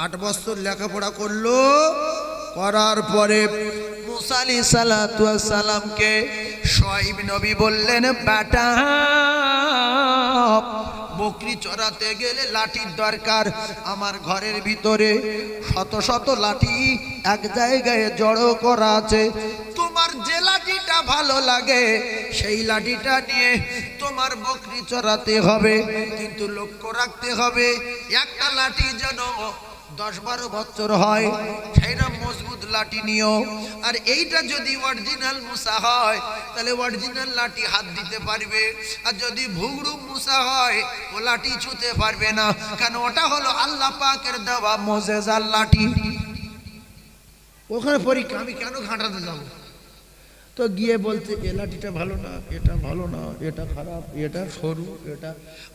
8 বছর লেখাপড়া করলো, করার পরে মুসা আলাইহিস সালাতু ওয়াস সালামকে শুআয়ব নবী বললেন, বেটা বকরি চড়াতে গেলে লাঠির দরকার। আমার ঘরের ভিতরে শত শত লাঠি এক জায়গায় জড়ো করা আছে। তোমার যে লাঠিটা ভালো লাগে সেই লাঠিটা নিয়ে তোমার বকরি চড়াতে হবে, কিন্তু লক্ষ্য রাখতে হবে একটা লাঠি যেন 10-12 বছর হয়, সেইরকম মজবুত লাঠি নিও। আর এইটা যদি অরিজিনাল মুসা হয় তাহলে অরিজিনাল লাঠি হাত দিতে পারবে, আর যদি ভুগড়ু মুসা হয় ও লাঠি ছুঁতে পারবে না, কারণ ওটা হলো আল্লাহ পাকের দেওয়া মুজিজার লাঠি। ওখানে পরীক্ষা, আমি কেন ঘাটাতে যাব? তো গিয়ে বলতে এ লাঠিটা ভালো না, এটা ভালো না, এটা খারাপ, এটা সরু, এটা।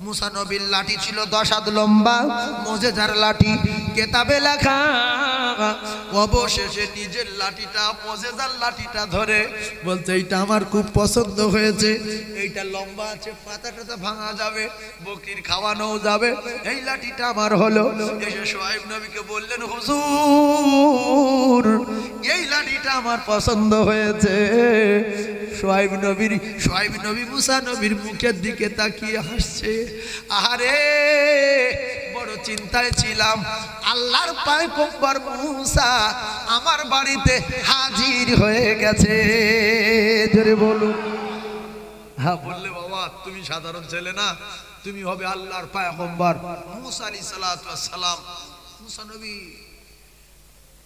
মুসা নবীর লাঠি ছিল 10 হাত লম্বা, মুজিজার লাঠি, কিতাবে লেখা। অবশেষে নিজের লাঠিটা, মুজিজার লাঠিটা ধরে বলতে এইটা আমার খুব পছন্দ হয়েছে, এইটা লম্বা আছে, পাতা টাতা ভাঙা যাবে, বকরির খাওয়ানো যাবে, এই লাঠিটা আমার হলো। এসে শুআয়ব নবীকে বললেন, হুজুর এই লাঠিটা আমার পছন্দ হয়েছে। শুআয়ব নবী মুসা নবীর মুখের দিকে তাকিয়ে হাসছে। আরে বড় চিন্তায় ছিলাম, আল্লাহর পয়গম্বর মুসা আমার বাড়িতে হাজির হয়ে গেছে। জোরে বলুন। হ্যাঁ বললে, বাবা তুমি সাধারণ ছেলে না, তুমি হবে আল্লাহর পয়গম্বর মুসা আলাইহিস সালাতু ওয়াস সালাম। মুসা নবী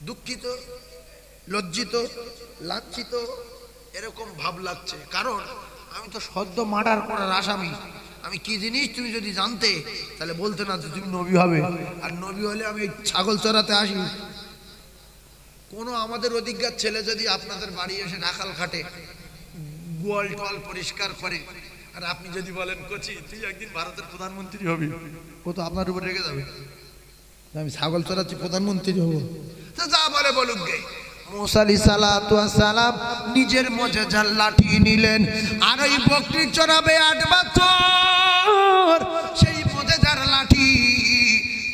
দুঃখিত, লজ্জিত, লাঞ্ছিত এরকম ভাব লাগছে, কারণ আমি তো সদ্য মার্ডার করার আসামি। আমি কি জিনিস তুমি যদি জানতে তাহলে বলতে না যে তুমি নবী হবে, আর নবী হলে আমি ছাগল চড়াতে আসি। কোনো আমাদের অধিজ্ঞার ছেলে যদি আপনাদের বাড়ি এসে রাখাল খাটে, গোয়াল টোয়াল পরিষ্কার করে, আর আপনি যদি বলেন কচি তুই একদিন ভারতের প্রধানমন্ত্রী হবি, ও তো আপনার উপর রেগে যাবে। আমি ছাগল চড়াচ্ছি, প্রধানমন্ত্রী হবো, তো যা বলে বলুক গে। মুসা আলাইহিস সালাতু ওয়াস সালাম নিজের মুজিজার লাঠি নিলেন, আর ওই বকরি চড়াবে 8 বছর। সেই মুজিজার লাঠি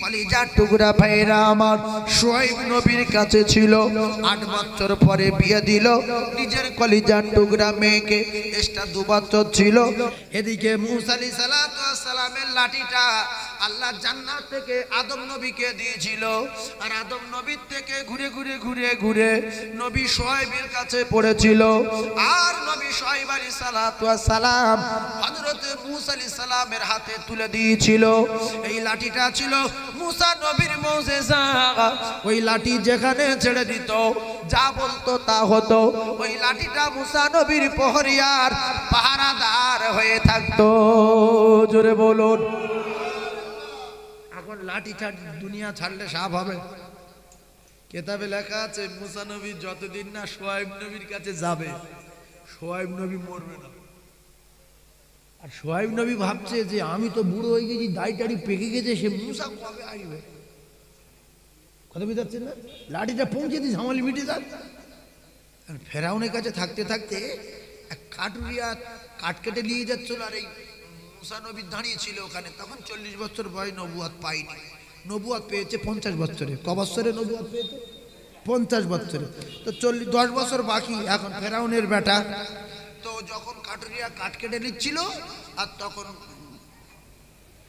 কলিজার টুকরা ভাইরা আমার শুআয়ব নবীর কাছে ছিল। 8 বছর পরে বিয়ে দিল নিজের কলিজার টুকরা মেয়েকে, এক্সট্রা 2 বছর ছিল। এদিকে মুসা আলাইহিস সালাতু ওয়াস সালামের লাঠিটা আল্লাহ জান্নাত থেকে আদম নবীকে দিয়েছিল, আর আদম নবীর থেকে ঘুরে ঘুরে ঘুরে ঘুরে নবী শুআয়বের কাছে পড়েছিল, আর নবী শুআয়ব আলাইহিস সালাতু ওয়াস সালাম হযরত মুসা আলাইহিস সালামের হাতে তুলে দিয়েছিল। এই লাঠিটা ছিল মুসা নবীর মুজিজা। ওই লাঠি যেখানে ছেড়ে দিত যা বলতো তা হতো। ওই লাঠিটা মুসা নবীর প্রহরিয়ার পাহারাদার হয়ে থাকতো। জোরে বলুন। এখন লাঠি দুনিয়া ছাড়লে সাপ হবে? কিতাবে লেখা আছে মুসা নবী যতদিন না শুআয়ব নবীর কাছে যাবে, শুআয়ব নবী মরবে না। আর শুআয়ব নবী ভাবছে যে আমি তো বুড়ো হয়ে গেছি, দাড়ি পেকে গেছে, সে মুসা কবে আসবে? কথা বুঝাচ্ছেন না? লাঠিটা পৌঁছে দিয়ে ঝামালি মিটে যাক। ফেরাউনের কাছে থাকতে থাকতে এক কাঠুরিয়া কাঠ কেটে নিয়ে যাচ্ছিল, আর এই মুসা নবী দাঁড়িয়ে ছিল ওখানে। তখন 40 বছর বয়স, নবুয়ত পাইনি। নবুয়ত পেয়েছে 50 বছরে। ক বছরে নবুয়ত পেয়েছে? 50 বছরে। তো 10 বছর বাকি এখন ফেরাউনের বেটা। তো যখন কাঠুরিয়া কাঠ কেটে নিচ্ছিল, আর তখন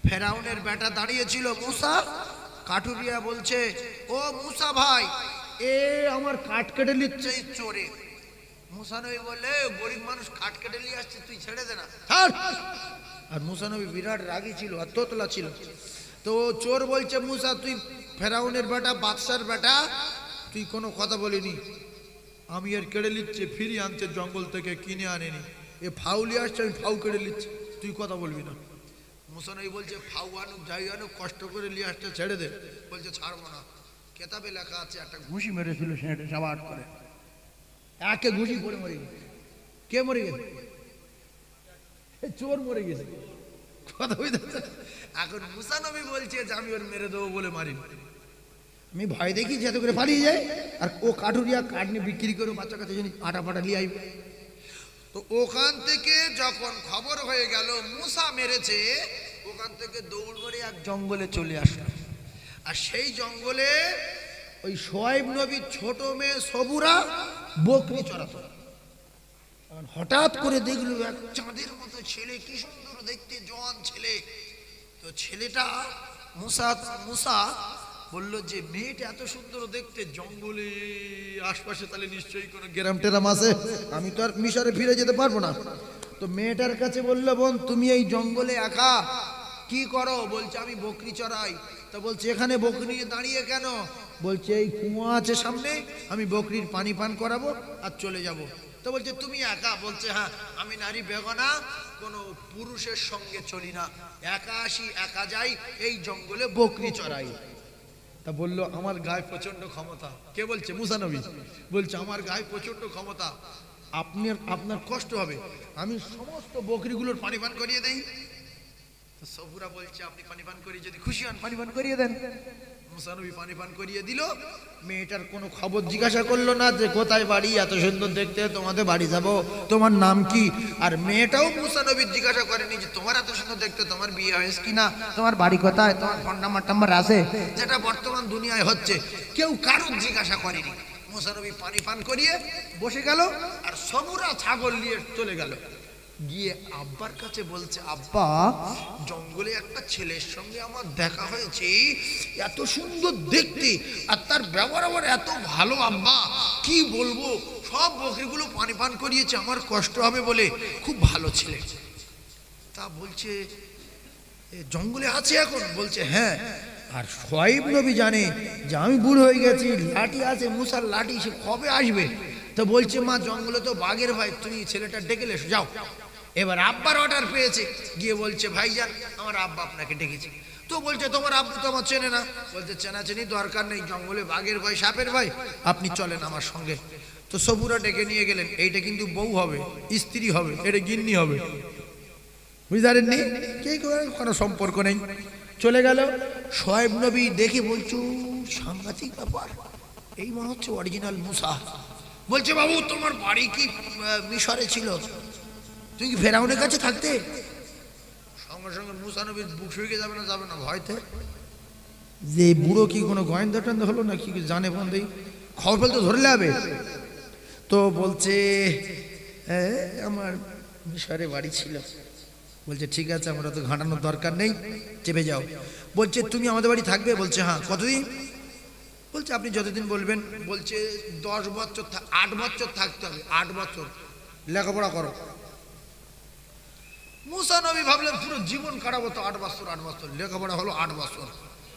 ফেরাউনের বেটা দাঁড়িয়েছিল মুসা। কাঠুরিয়া বলছে, ও মুসা ভাই, এ আমার কাঠ কেটে নিচ্ছে এই চোরে। মুসা নবী বললে, গরিব মানুষ কাঠ কেটে নিয়ে আসছে, তুই ছেড়ে দে না। আর মুসা নবী বিরাট রাগী ছিল, আর তোতলা ছিল। তো চোর বলছে, মুসা তুই ফেরাউনের বেটা, বাদশার বেটা, তুই কোনো কথা বলিনি। আমি এর কেড়ে নিচ্ছে, ফিরিয়ে আনছে জঙ্গল থেকে, কিনে আনেনি। এ ফাউলি আসছে, আমি ফাউ কেড়ে নিচ্ছে, তুই কথা বলবি না। মুসা নবী বলছে, ফাউ আনুক যাই আনুক, কষ্ট করে নিয়ে আসতে ছেড়ে দে। বলছে ছাড়বো না। কেতাবে লেখা আছে একটা ঘুষি মেরেছিল সেটা সাবাট করে, একে ঘুষি পড়ে মরে গেছে। কে মরে গেছে? চোর মরে গেছে। কথা বুঝতে? এখন মুসা নবী বলছে যে আমি ওর মেরে দেবো বলে মারিনি, আমি ভয় দেখি যাতে করে পালিয়ে যায়। আর ও কাঠুরিয়া কাঠ নিয়ে বিক্রি করে বাচ্চা কাছে আটা ফাটা নিয়ে আসবে। তো ওখান থেকে যখন খবর হয়ে গেল মুসা মেরেছে, ওখান থেকে দৌড় করে এক জঙ্গলে চলে আসলো। আর সেই জঙ্গলে ওই শোয়েব নবীর ছোট মেয়ে সবুরা বকরি চড়াতো। হঠাৎ করে দেখলো এক চাঁদের মতো ছেলে, কি সুন্দর দেখতে, জওয়ান ছেলে। তো ছেলেটা মুসা বলল যে মেয়েটা এত সুন্দর দেখতে, জঙ্গলে আশপাশে তাহলে নিশ্চয়ই কোনো গ্রাম টেরাম আছে, আমি তো আর মিশরে ফিরে যেতে পারবো না। তো মেয়েটার কাছে বললো, বোন তুমি এই জঙ্গলে একা কি করো? বলছে আমি বকরি চড়াই। তা বলছে এখানে বকরি নিয়ে দাঁড়িয়ে কেন? বলছে এই কুয়া আছে সামনে, আমি বকরির পানি পান করাবো আর চলে যাব। তো বলছে তুমি একা? বলছে হ্যাঁ, আমি নারী বেগনা, কোনো পুরুষের সঙ্গে চলি না, একা আসি একা যাই, এই জঙ্গলে বকরি চড়াই। তা বললো আমার গায়ে প্রচন্ড ক্ষমতা। কে বলছে? মুসা নবী বলছে আমার গায়ে প্রচন্ড ক্ষমতা, আপনার কষ্ট হবে, আমি সমস্ত বকরিগুলোর পানি পান করিয়ে দেই। তো সবুরা বলছে আপনি পানি পান করিয়ে যদি খুশি হন পানি পান করিয়ে দেন। মুসা নবী পানি পান করিয়ে দিল। মেয়েটার কোনো খবর জিজ্ঞাসা করলো না যে কোথায় বাড়ি, এত সুন্দর দেখতে, তোমাদের বাড়ি যাব, তোমার নাম কি? আর মেয়েটাও মুসা নবীর জিজ্ঞাসা করেনি যে তোমার এত সুন্দর দেখতে, তোমার বিয়ে হয়েছে কিনা, তোমার বাড়ি কোথায়, তোমার ফোন নাম্বার টাম্বার আছে, যেটা বর্তমান দুনিয়ায় হচ্ছে। কেউ কারোর জিজ্ঞাসা করেনি। মুসা নবী পানি পান করিয়ে বসে গেল, আর সবুরা ছাগল নিয়ে চলে গেল। গিয়ে আব্বার কাছে বলছে, আব্বা জঙ্গলে একটা ছেলের সঙ্গে আমার দেখা হয়েছে, এত সুন্দর দেখতে, আর তার ব্যবহার আবার এত ভালো, আব্বা কি বলবো, সব বকরিগুলো পানি পান করিয়েছে, আমার কষ্ট হবে বলে, খুব ভালো ছেলে। তা বলছে জঙ্গলে আছে এখন? বলছে হ্যাঁ। আর শোয়েব নবী জানে যে আমি বুড়ো হয়ে গেছি, লাঠি আছে, মুসার লাঠি, সে কবে আসবে? তো বলছে মা জঙ্গলে তো বাঘের ভাই, তুমি ছেলেটা ডেকে এসো যাও। এবার আব্বার অর্ডার পেয়েছে, গিয়ে বলছে ভাইজান আমার আব্বা আপনাকে ডেকেছে। তো বলছে তোমার আব্বা তো আমার চেনে না। বলছে চেনাচেনি দরকার নেই, জঙ্গলে বাঘের ভাই, সাপের ভাই, আপনি চলেন আমার সঙ্গে। তো সবুরা ডেকে নিয়ে গেলেন। এইটা কিন্তু বউ হবে, স্ত্রী হবে, এটা গিন্নি হবে, বুঝতে পারেননি? কে কোনো সম্পর্ক নেই। চলে গেল। শোয়েব নবী দেখে বলছো সাংঘাতিক ব্যাপার, এই মনে হচ্ছে অরিজিনাল মুসা। বলছে বাবু তোমার বাড়ি কি মিশরে ছিল? তুমি কি ফেরাউনের কাছে থাকতে? সঙ্গে সঙ্গে মুসা নবীর বুক শুকিয়ে যাবে না? যাবে না ভয়তে, যে বুড়ো কি কোনো গোয়েন্দা টোয়েন্দা হলো না, কি জানে বন্ধেই, খবর ফেলতে ধরলে হবে। তো বলছে আমার মিশরে বাড়ি ছিল। বলছে ঠিক আছে, আমরা তো ঘাঁটানোর দরকার নেই, চেপে যাও। বলছে তুমি আমাদের বাড়ি থাকবে? বলছে হ্যাঁ। কতদিন? বলছে আপনি যতদিন বলবেন। বলছে 10 বছর, 8 বছর থাকতে হবে, 8 বছর লেখাপড়া করো। মুসা নবী ভাবলেন পুরো জীবন কাটাবো, তো 8 বছর, 8 বছর লেখাপড়া হলো 8 বছর,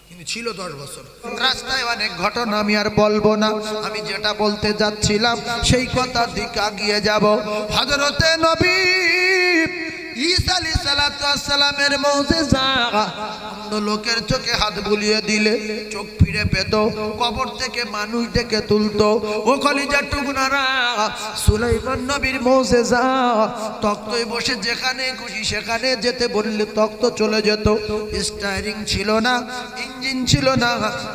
কিন্তু ছিল 10 বছর। রাস্তায় অনেক ঘটনা আমি আর বলবো না, আমি যেটা বলতে যাচ্ছিলাম সেই কথার দিকে এগিয়ে যাব। হযরতে নবী ঈসা আলাইহিস সালাতু ওয়াস সালামের মুজিজা, অন্ধ লোকের চোখে হাত বুলিয়ে দিলে চোখ ফিরে পেত, কবর থেকে মানুষ ডেকে তুলতো। ও কলিজার টুকরারা, সুলাইমান নবীর মুজিজা, তক্তয় বসে যেখানে খুশি সেখানে যেতে বললে তক্ত চলে যেত। স্টিয়ারিং ছিল না, ইঞ্জিন ছিল না,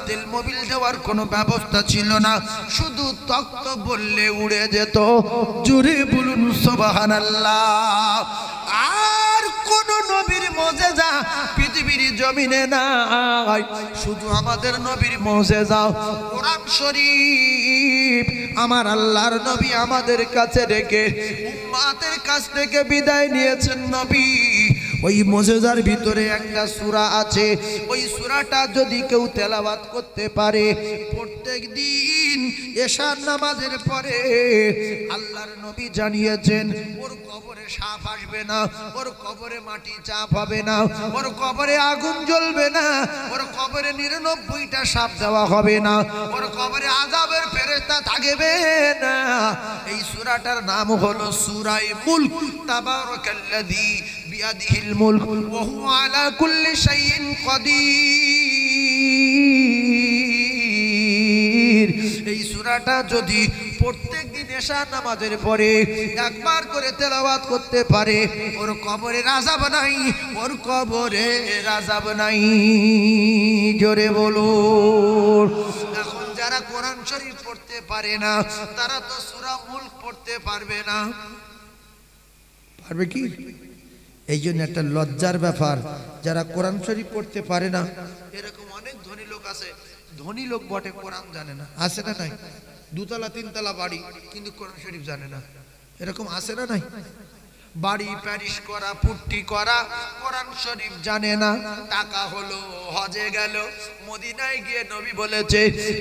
তেল মোবিল দেওয়ার কোনো ব্যবস্থা ছিল না, শুধু তক্ত বললে উড়ে যেত। জুড়ে বলুন সুবহানাল্লাহ। আর কোন নবীর মুজিজা পৃথিবীর জমিনে নাই, শুধু আমাদের নবীর মুজিজা কোরআন শরীফ। আমার আল্লাহর নবী আমাদের কাছে রেখে উম্মতের কাছ থেকে বিদায় নিয়েছেন নবী। ওই মুজিজার ভিতরে একটা সূরা আছে, ওই সূরাটা যদি কেউ তেলাওয়াত করতে পারে প্রত্যেক দিন এশার নামাজের পরে, আল্লাহর নবী জানিয়েছেন ওর কবরে সাপ আসবে না, ওর কবরে মাটি চাপ হবে না, ওর কবরে আগুন জ্বলবে না, ওর কবরে 99টা সাপ দেওয়া হবে না, ওর কবরে আযাবের ফেরেশতা থাকবে না। এই সূরাটার নাম হলো সূরা মুলক। তাবারাকাল্লাযী বিয়াদিহিল মুলক ওয়া হুয়া আলা কুল্লি শাইইন কাদির। এই সূরাটা যদি প্রত্যেকদিন এশা নামাজের পরে একবার করে তেলাওয়াত করতে পারে, ওর কবরে আযাব নাই, ওর কবরে আযাব নাই। জোরে বলুন। এখন যারা কোরআন শরীফ পড়তে পারে না তারা তো সূরা মুলক পড়তে পারবে না। পারবে কি? এই জন্য একটা লজ্জার ব্যাপার, যারা কোরআন শরীফ পড়তে পারে না, এরকম অনেক ধনী লোক আছে, ধনী লোক বটে, কোরআন জানে না, আছে না নাই? দুতলা তিনতলা বাড়ি, কিন্তু কোরআন শরীফ জানে না, এরকম আছে না নাই? বাড়ি প্যারিস করা, পুট্টি করা, কোরআন শরীফ জানে না। টাকা হলো, হজে গেল, মদিনায় গিয়ে নবী বলেছে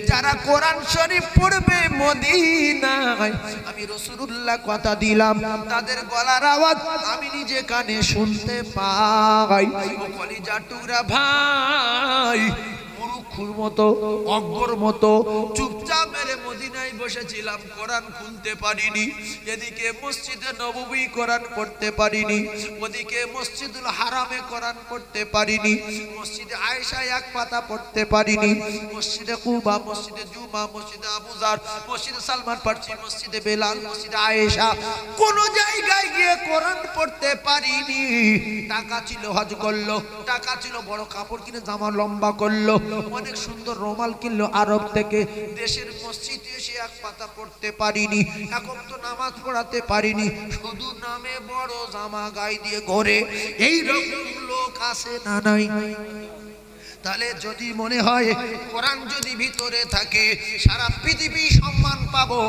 যারা কোরআন শরীফ পড়বে মদিনায়, আমি রাসূলুল্লাহ কথা দিলাম তাদের গলার আওয়াজ আমি নিজে কানে শুনতে পাই। ও কলিজার টুকরা ভাই, মূর্খের মতো, অজ্ঞর মতো চুপচাপ মেরে মদিনায় বসেছিলাম, কোরআন খুলতে পারিনি। এদিকে মসজিদে নববী কোরআন পড়তে পারিনি, ওদিকে মসজিদুল হারামে কোরআন পড়তে পারিনি, মসজিদে আয়েশা এক পাতা পড়তে পারিনি, মসজিদে কুবা, মসজিদে জুমা, মসজিদে আবু যার, মসজিদে সালমান ফার্সি, মসজিদে বেলাল, মসজিদে আয়েশা, কোন জায়গায় গিয়ে কোরআন পড়তে পারিনি। টাকা ছিল, হজ করলো, টাকা ছিল, বড় কাপড় কিনে জামা লম্বা করলো, অনেক সুন্দর রুমাল কিনলো আরব থেকে, দেশের মসজিদে এসে এক পাতা পড়তে পারিনি, এখন তো নামাজ পড়াতে পারিনি, শুধু নামে বড় জামা গায়ে দিয়ে ঘোরে। এই রকম লোক আছে না নাই? তাহলে যদি মনে হয় কোরআন যদি ভিতরে থাকে সারা পৃথিবী সম্মান পাবো,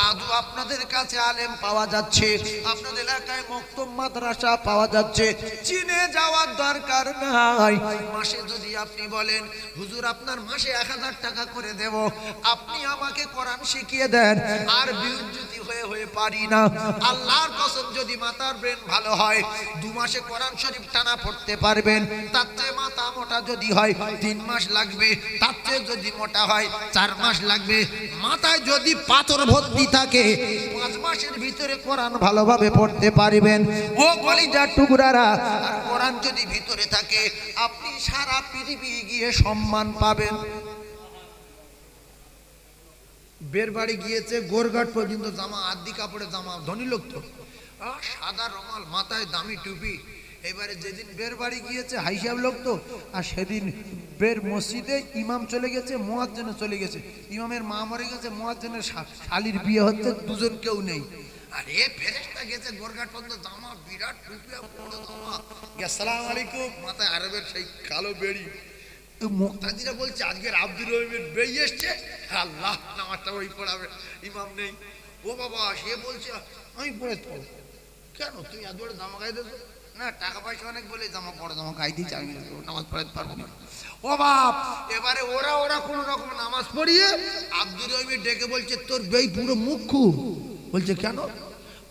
আজও আপনাদের কাছে আলেম পাওয়া যাচ্ছে, আপনাদের এলাকায় মক্তব মাদ্রাসা পাওয়া যাচ্ছে, চীনে যাওয়ার দরকার নাই। মাসে যদি আপনি বলেন হুজুর আপনার মাসে 1000 টাকা করে দেব, আপনি আমাকে কোরআন শিখিয়ে দেন, আর বিউজ্জতি হয়ে হয়ে পারি না, আল্লাহর কসম যদি মাথার ব্রেন ভালো হয় 2 মাসে কোরআন শরীফ টানা পড়তে পারবেন। তার চেয়ে মাথা মোটা যদি হয় 3 মাস লাগবে, তার চেয়ে যদি মোটা হয় 4 মাস লাগবে, মাথায় যদি পাথর ভর্তি থাকে 5 মাসের ভিতরে কোরআন ভালোভাবে পড়তে পারবেন। ও কলিজার টুকরারা, আর কোরআন যদি ভিতরে থাকে আপনি সারা পৃথিবী গিয়ে সম্মান পাবেন। বের বাড়ি গিয়েছে, গোরঘাট পর্যন্ত জামা, আদি কাপড়ে জামা, ধনী লোক তো, সাদা রুমাল, মাথায় দামি টুপি। এবারে যেদিন বের বাড়ি গিয়েছে হাইসাব লোক তো, আর সেদিন বের মসজিদে ইমাম চলে গেছে, মুয়াজ্জিন চলে গেছে, ইমামের মা মরে গেছে, মুয়াজ্জিনের শালির বিয়ে হচ্ছে, দুজন কেউ নেই। আরে ফেরেশতা গেছে গোরঘাট পর্যন্ত, জামা বিরাট টুপি, বড় জামা, আসসালামু আলাইকুম, মাথায় আরবের সেই কালো বেড়ি। মুক্তাদিরা বলছে আজকের আব্দুর রহিমের বেই এসছে, আল্লাহ নামাজটা ওই পড়াবে, ইমাম নেই। ও বাবা, সে বলছে আমি পড়ে পড়ব। কেন তুমি এত বড় জামা গায়ে দিয়েছো? না, টাকা পয়সা অনেক বলে জামা, বড় জামা গায়ে দিয়েছি, আমি নামাজ পড়াতে পারবো না। ও বাপ, এবারে ওরা কোনো রকম নামাজ পড়িয়ে আব্দুর রহিমের ডেকে বলছে তোর বেই পুরো মুখ্যু। বলছে কেন?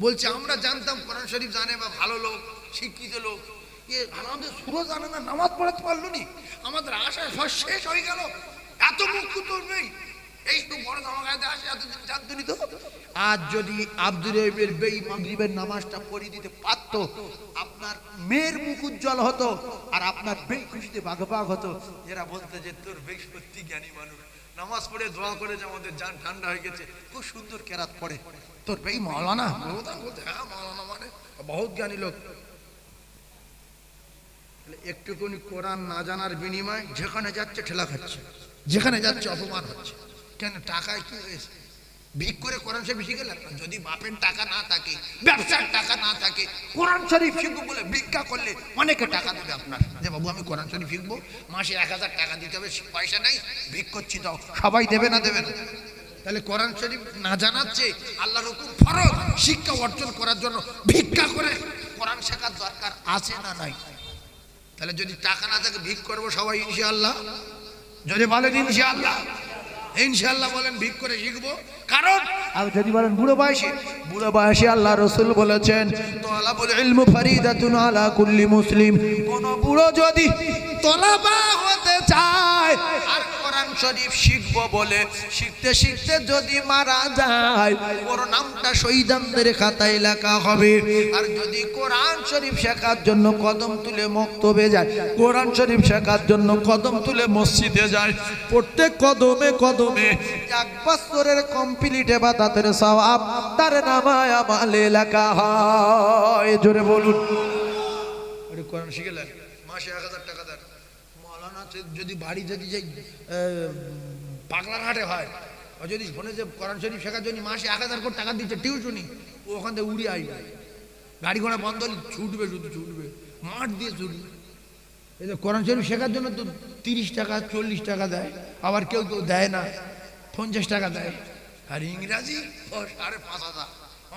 বলছে আমরা জানতাম কোরআন শরীফ জানে বা ভালো লোক, শিক্ষিত লোক, আমাদের সুরো জানে না, নামাজ পড়াতে পারলো নি, আমাদের আশায় সব শেষ হয়ে গেল, এত মুখ্যু তোর নেই, এই তো বড় জামা গায়ে আসে, এতদিন জানতো নি তো। আজ যদি আব্দুর রহিমের বেই মাগরিবের নামাজটা পড়িয়ে দিতে পারত, আপনার মেয়ের মুখ উজ্জ্বল হতো, আর আপনার বেই খুশিতে বাঘ হতো। এরা বলতে যে তোর বেই সত্যি জ্ঞানী মানুষ, নামাজ পড়ে দোয়া করে যে আমাদের জান ঠান্ডা হয়ে গেছে, খুব সুন্দর কেরাত পড়ে, তোর বেই মাওলানা। বলতে হ্যাঁ মাওলানা মানে বহুত জ্ঞানী লোক। একটুকুনি কোরআন না জানার বিনিময়ে যেখানে যাচ্ছে ঠেলা খাচ্ছে, যেখানে যাচ্ছে অপমান হচ্ছে। কেন? টাকায় কি হয়েছে? ভিক করে কোরআন শরীফ শিখে লাগবে। যদি বাপের টাকা না থাকে, ব্যবসার টাকা না থাকে, কোরআন শরীফ শিখবো বলে ভিক্ষা করলে অনেকে টাকা দেবে আপনার, যে বাবু আমি কোরআন শরীফ শিখবো, মাসে 1000 টাকা দিতে হবে, পয়সা নেই, ভিক করছি, দাও। সবাই দেবে না? দেবে না। তাহলে কোরআন শরীফ না জানাচ্ছে আল্লাহর হুকুম ফরজ, শিক্ষা অর্জন করার জন্য ভিক্ষা করে কোরআন শেখার দরকার আছে না নাই? তাহলে যদি টাকা না থাকে ভিক করবো সবাই ইনশাআল্লাহ। যদি বলেন ইনশাআল্লাহ, ইনশাআল্লাহ বলেন, ভিক করে শিখবো। কারণ আর যদি বলেন বুড়ো বয়সে আল্লাহ রাসূল বলেছেন তালাবুল ইলম ফারিদাতুন আলা কুল্লি মুসলিম, কোন বুড়ো যদি তলাবা হতে চায় আর কোরআন শরীফ শিখবো বলে শিখতে শিখতে যদি মারা যায়, ওর নামটা শহীদদের খাতায় লেখা হবে। আর যদি কোরআন শরীফ শেখার জন্য কদম তুলে মক্তবে যায়, কোরআন শরীফ শেখার জন্য কদম তুলে মসজিদে যায়, প্রত্যেক কদমে কদমে 1 বছরের কমপ্লিট ইবাদতের সওয়াব তার নামায় আমলে লেখা হয়। জোরে বলুন। আরে কোরআন শিখলেন, মাসে 1000 টাকা দেন। মাওলানা যদি বাড়ি যদি যাই পাগলার হাটে হয়, ও যদি শোনে যে কোরআন শরীফ শেখার জন্য মাসে 1000 করে টাকা দিচ্ছে টিউশনি, ও ওখান থেকে উড়ে আসবে, গাড়ি ঘোড়া বন্ধ হলে ছুটবে, শুধু ছুটবে, মাঠ দিয়ে ছুটবে। এই যে কোরআন শরীফ শেখার জন্য তো 30 টাকা 40 টাকা দেয়, আবার কেউ কেউ দেয় না, 50 টাকা দেয়। আর ইংরাজি 5,500,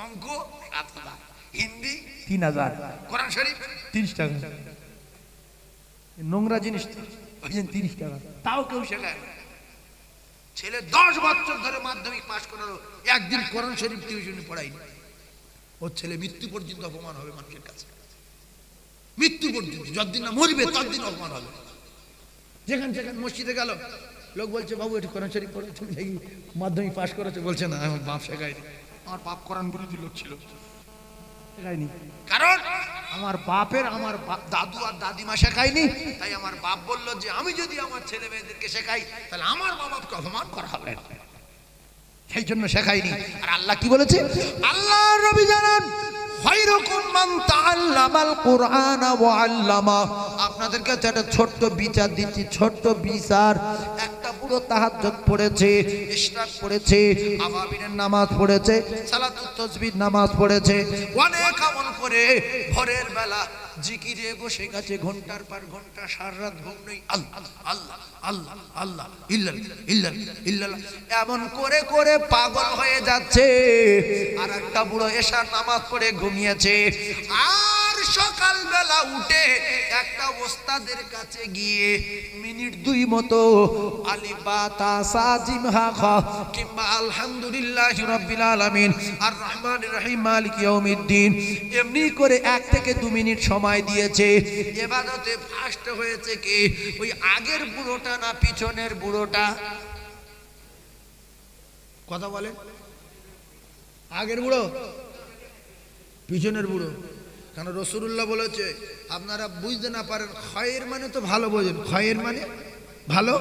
অঙ্ক 7,000, হিন্দি 3,000, কোরআন শরীফ 30 টাকা। নোংরা জিনিস তো, ওই জন্য 30 টাকা, তাও কেউ শেখায় না। ছেলে 10 বছর ধরে মাধ্যমিক পাশ করালো, একদিন কোরআন শরীফ টিউশনি পড়াইনি। ওর ছেলে মৃত্যু পর্যন্ত অপমান হবে মানুষের কাছে, মৃত্যু পর্যন্ত, যতদিন না মরবে ততদিন অপমান হবে। যেখানে মসজিদে গেল, লোক বলছে বাবু একটু কোরআন শরীফ পড়ে, তুমি দেখি মাধ্যমিক পাশ করেছে। বলছে না, আমার বাপ শেখায়নি, আমার বাপ কোরআন বিরোধী লোক ছিল, শেখায়নি। কারণ আমার বাপের আমার দাদু আর দাদিমা শেখায়নি, তাই আমার বাপ বলল যে আমি যদি আমার ছেলে মেয়েদেরকে শেখাই তাহলে আমার মা বাপকে অপমান করা হবে, সেই জন্য শেখায়নি। আর আল্লাহ কি বলেছে? আল্লাহ নবী জানান, খায়রুকুম মান তাআল্লামাল কুরআনা ওয়া আল্লামা। আপনাদের কাছে একটা ছোট্ট বিচার দিচ্ছি, ছোট্ট বিচার। একটা পুরো তাহাজ্জুদ পড়েছে, ইশরাক পড়েছে, আওয়াবিনের নামাজ পড়েছে, সালাতুত তাসবিহ নামাজ পড়েছে, অনেক আমল করে ভোরের বেলা জিকিরে বসে গেছে ঘন্টার পর ঘন্টা, সারা রাত ঘুম নেই, আল্লাহ আল্লাহ আল্লাহ আল্লাহ ইল্লাল্লাহ ইল্লাল্লাহ ইল্লাল্লাহ এমন করে করে পাগল হয়ে যাচ্ছে। আর একটা বুড়ো এশার নামাজ পড়ে ঘুমিয়েছে। আর সকালবেলা উঠে একটা ওস্তাদের কাছে গিয়ে মিনিট 2 মতো আলিফ বা তা সা জিম হা খা কিংবা আলহামদুলিল্লাহি রাব্বিল আলামিন আর রহমানির রহিম মালিক ইয়াউমিদ্দিন এমনি করে 1 থেকে 2 মিনিট সময় দিয়েছে। ইবাদতে ফাস্ট হয়েছে কি ওই আগের বুড়োটা না পিছনের বুড়োটা? কথা বলেন, আগের বুড়ো পিছনের বুড়ো? কারণ রাসূলুল্লাহ বলেছে, আপনারা বুঝতে না পারেন, খায়ের মানে তো ভালো বোঝেন, খায়ের মানে ভালো।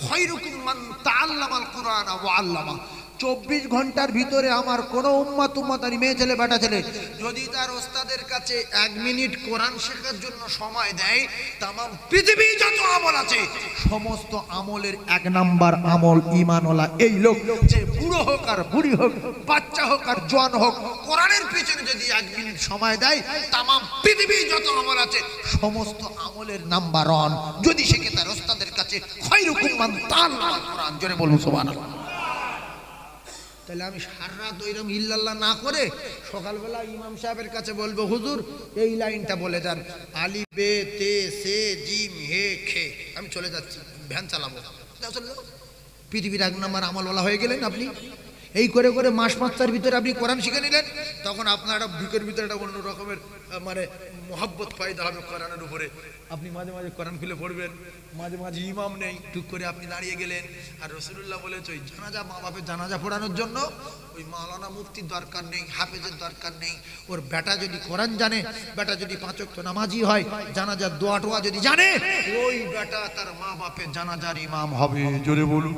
খায়রুকুম মান তাআল্লামাল কুরআনা ওয়া আল্লামা। 24 ঘন্টার ভিতরে আমার কোন উম্মত আর মেয়ে ছেলে বেটা ছেলে যদি তার ওস্তাদের কাছে 1 মিনিট কোরআন শেখার জন্য সময় দেয়, तमाम পৃথিবী যত আমল আছে সমস্ত আমলের 1 নাম্বার আমল ঈমানওয়ালা এই লোক, যে বুড়ো হোক আর বুড়ি হোক, বাচ্চা হোক আর জওয়ান হোক, কোরআনের পিছনে যদি 1 মিনিট সময় দেয়, तमाम পৃথিবী যত আমল আছে সমস্ত আমলের নাম্বার 1 যদি শেখে তার ওস্তাদের কাছে। খায়রুকুম মান তাআল্লামাল কুরআন। জোরে বলুন সুবহানাল্লাহ। তাহলে আমি সারা রাত ওইরকম ইল্লাল্লাহ না করে সকালবেলা ইমাম সাহেবের কাছে বলবো, হুজুর এই লাইনটা বলে যান, আলি বে তে সে জিম হে খে, আমি চলে যাচ্ছি, ভ্যান চালাবো। চলে যাও, পৃথিবীর 1 নম্বর আমলওয়ালা হয়ে গেলেন আপনি। এই করে করে মাস 5টার ভিতরে আপনি কোরআন শিখে নিলেন, তখন আপনার একটা বুকের ভিতরে একটা অন্য রকমের মানে মহব্বত পয়দা হবে কোরআনের উপরে। আপনি মাঝে মাঝে কোরআন খুলে পড়বেন, মাঝে মাঝে ইমাম নেই, টুক করে আপনি দাঁড়িয়ে গেলেন। আর রাসূলুল্লাহ বলেছে, ওই জানাজা, মা বাপের জানাজা পড়ানোর জন্য ওই মাওলানা মুফতির দরকার নেই, হাফেজের দরকার নেই। ওর বেটা যদি কোরআন জানে, বেটা যদি 5 ওয়াক্ত নামাজি হয়, জানাজার দোয়া টোয়া যদি জানে, ওই বেটা তার মা বাপের জানাজার ইমাম হবে। জোরে বলুন,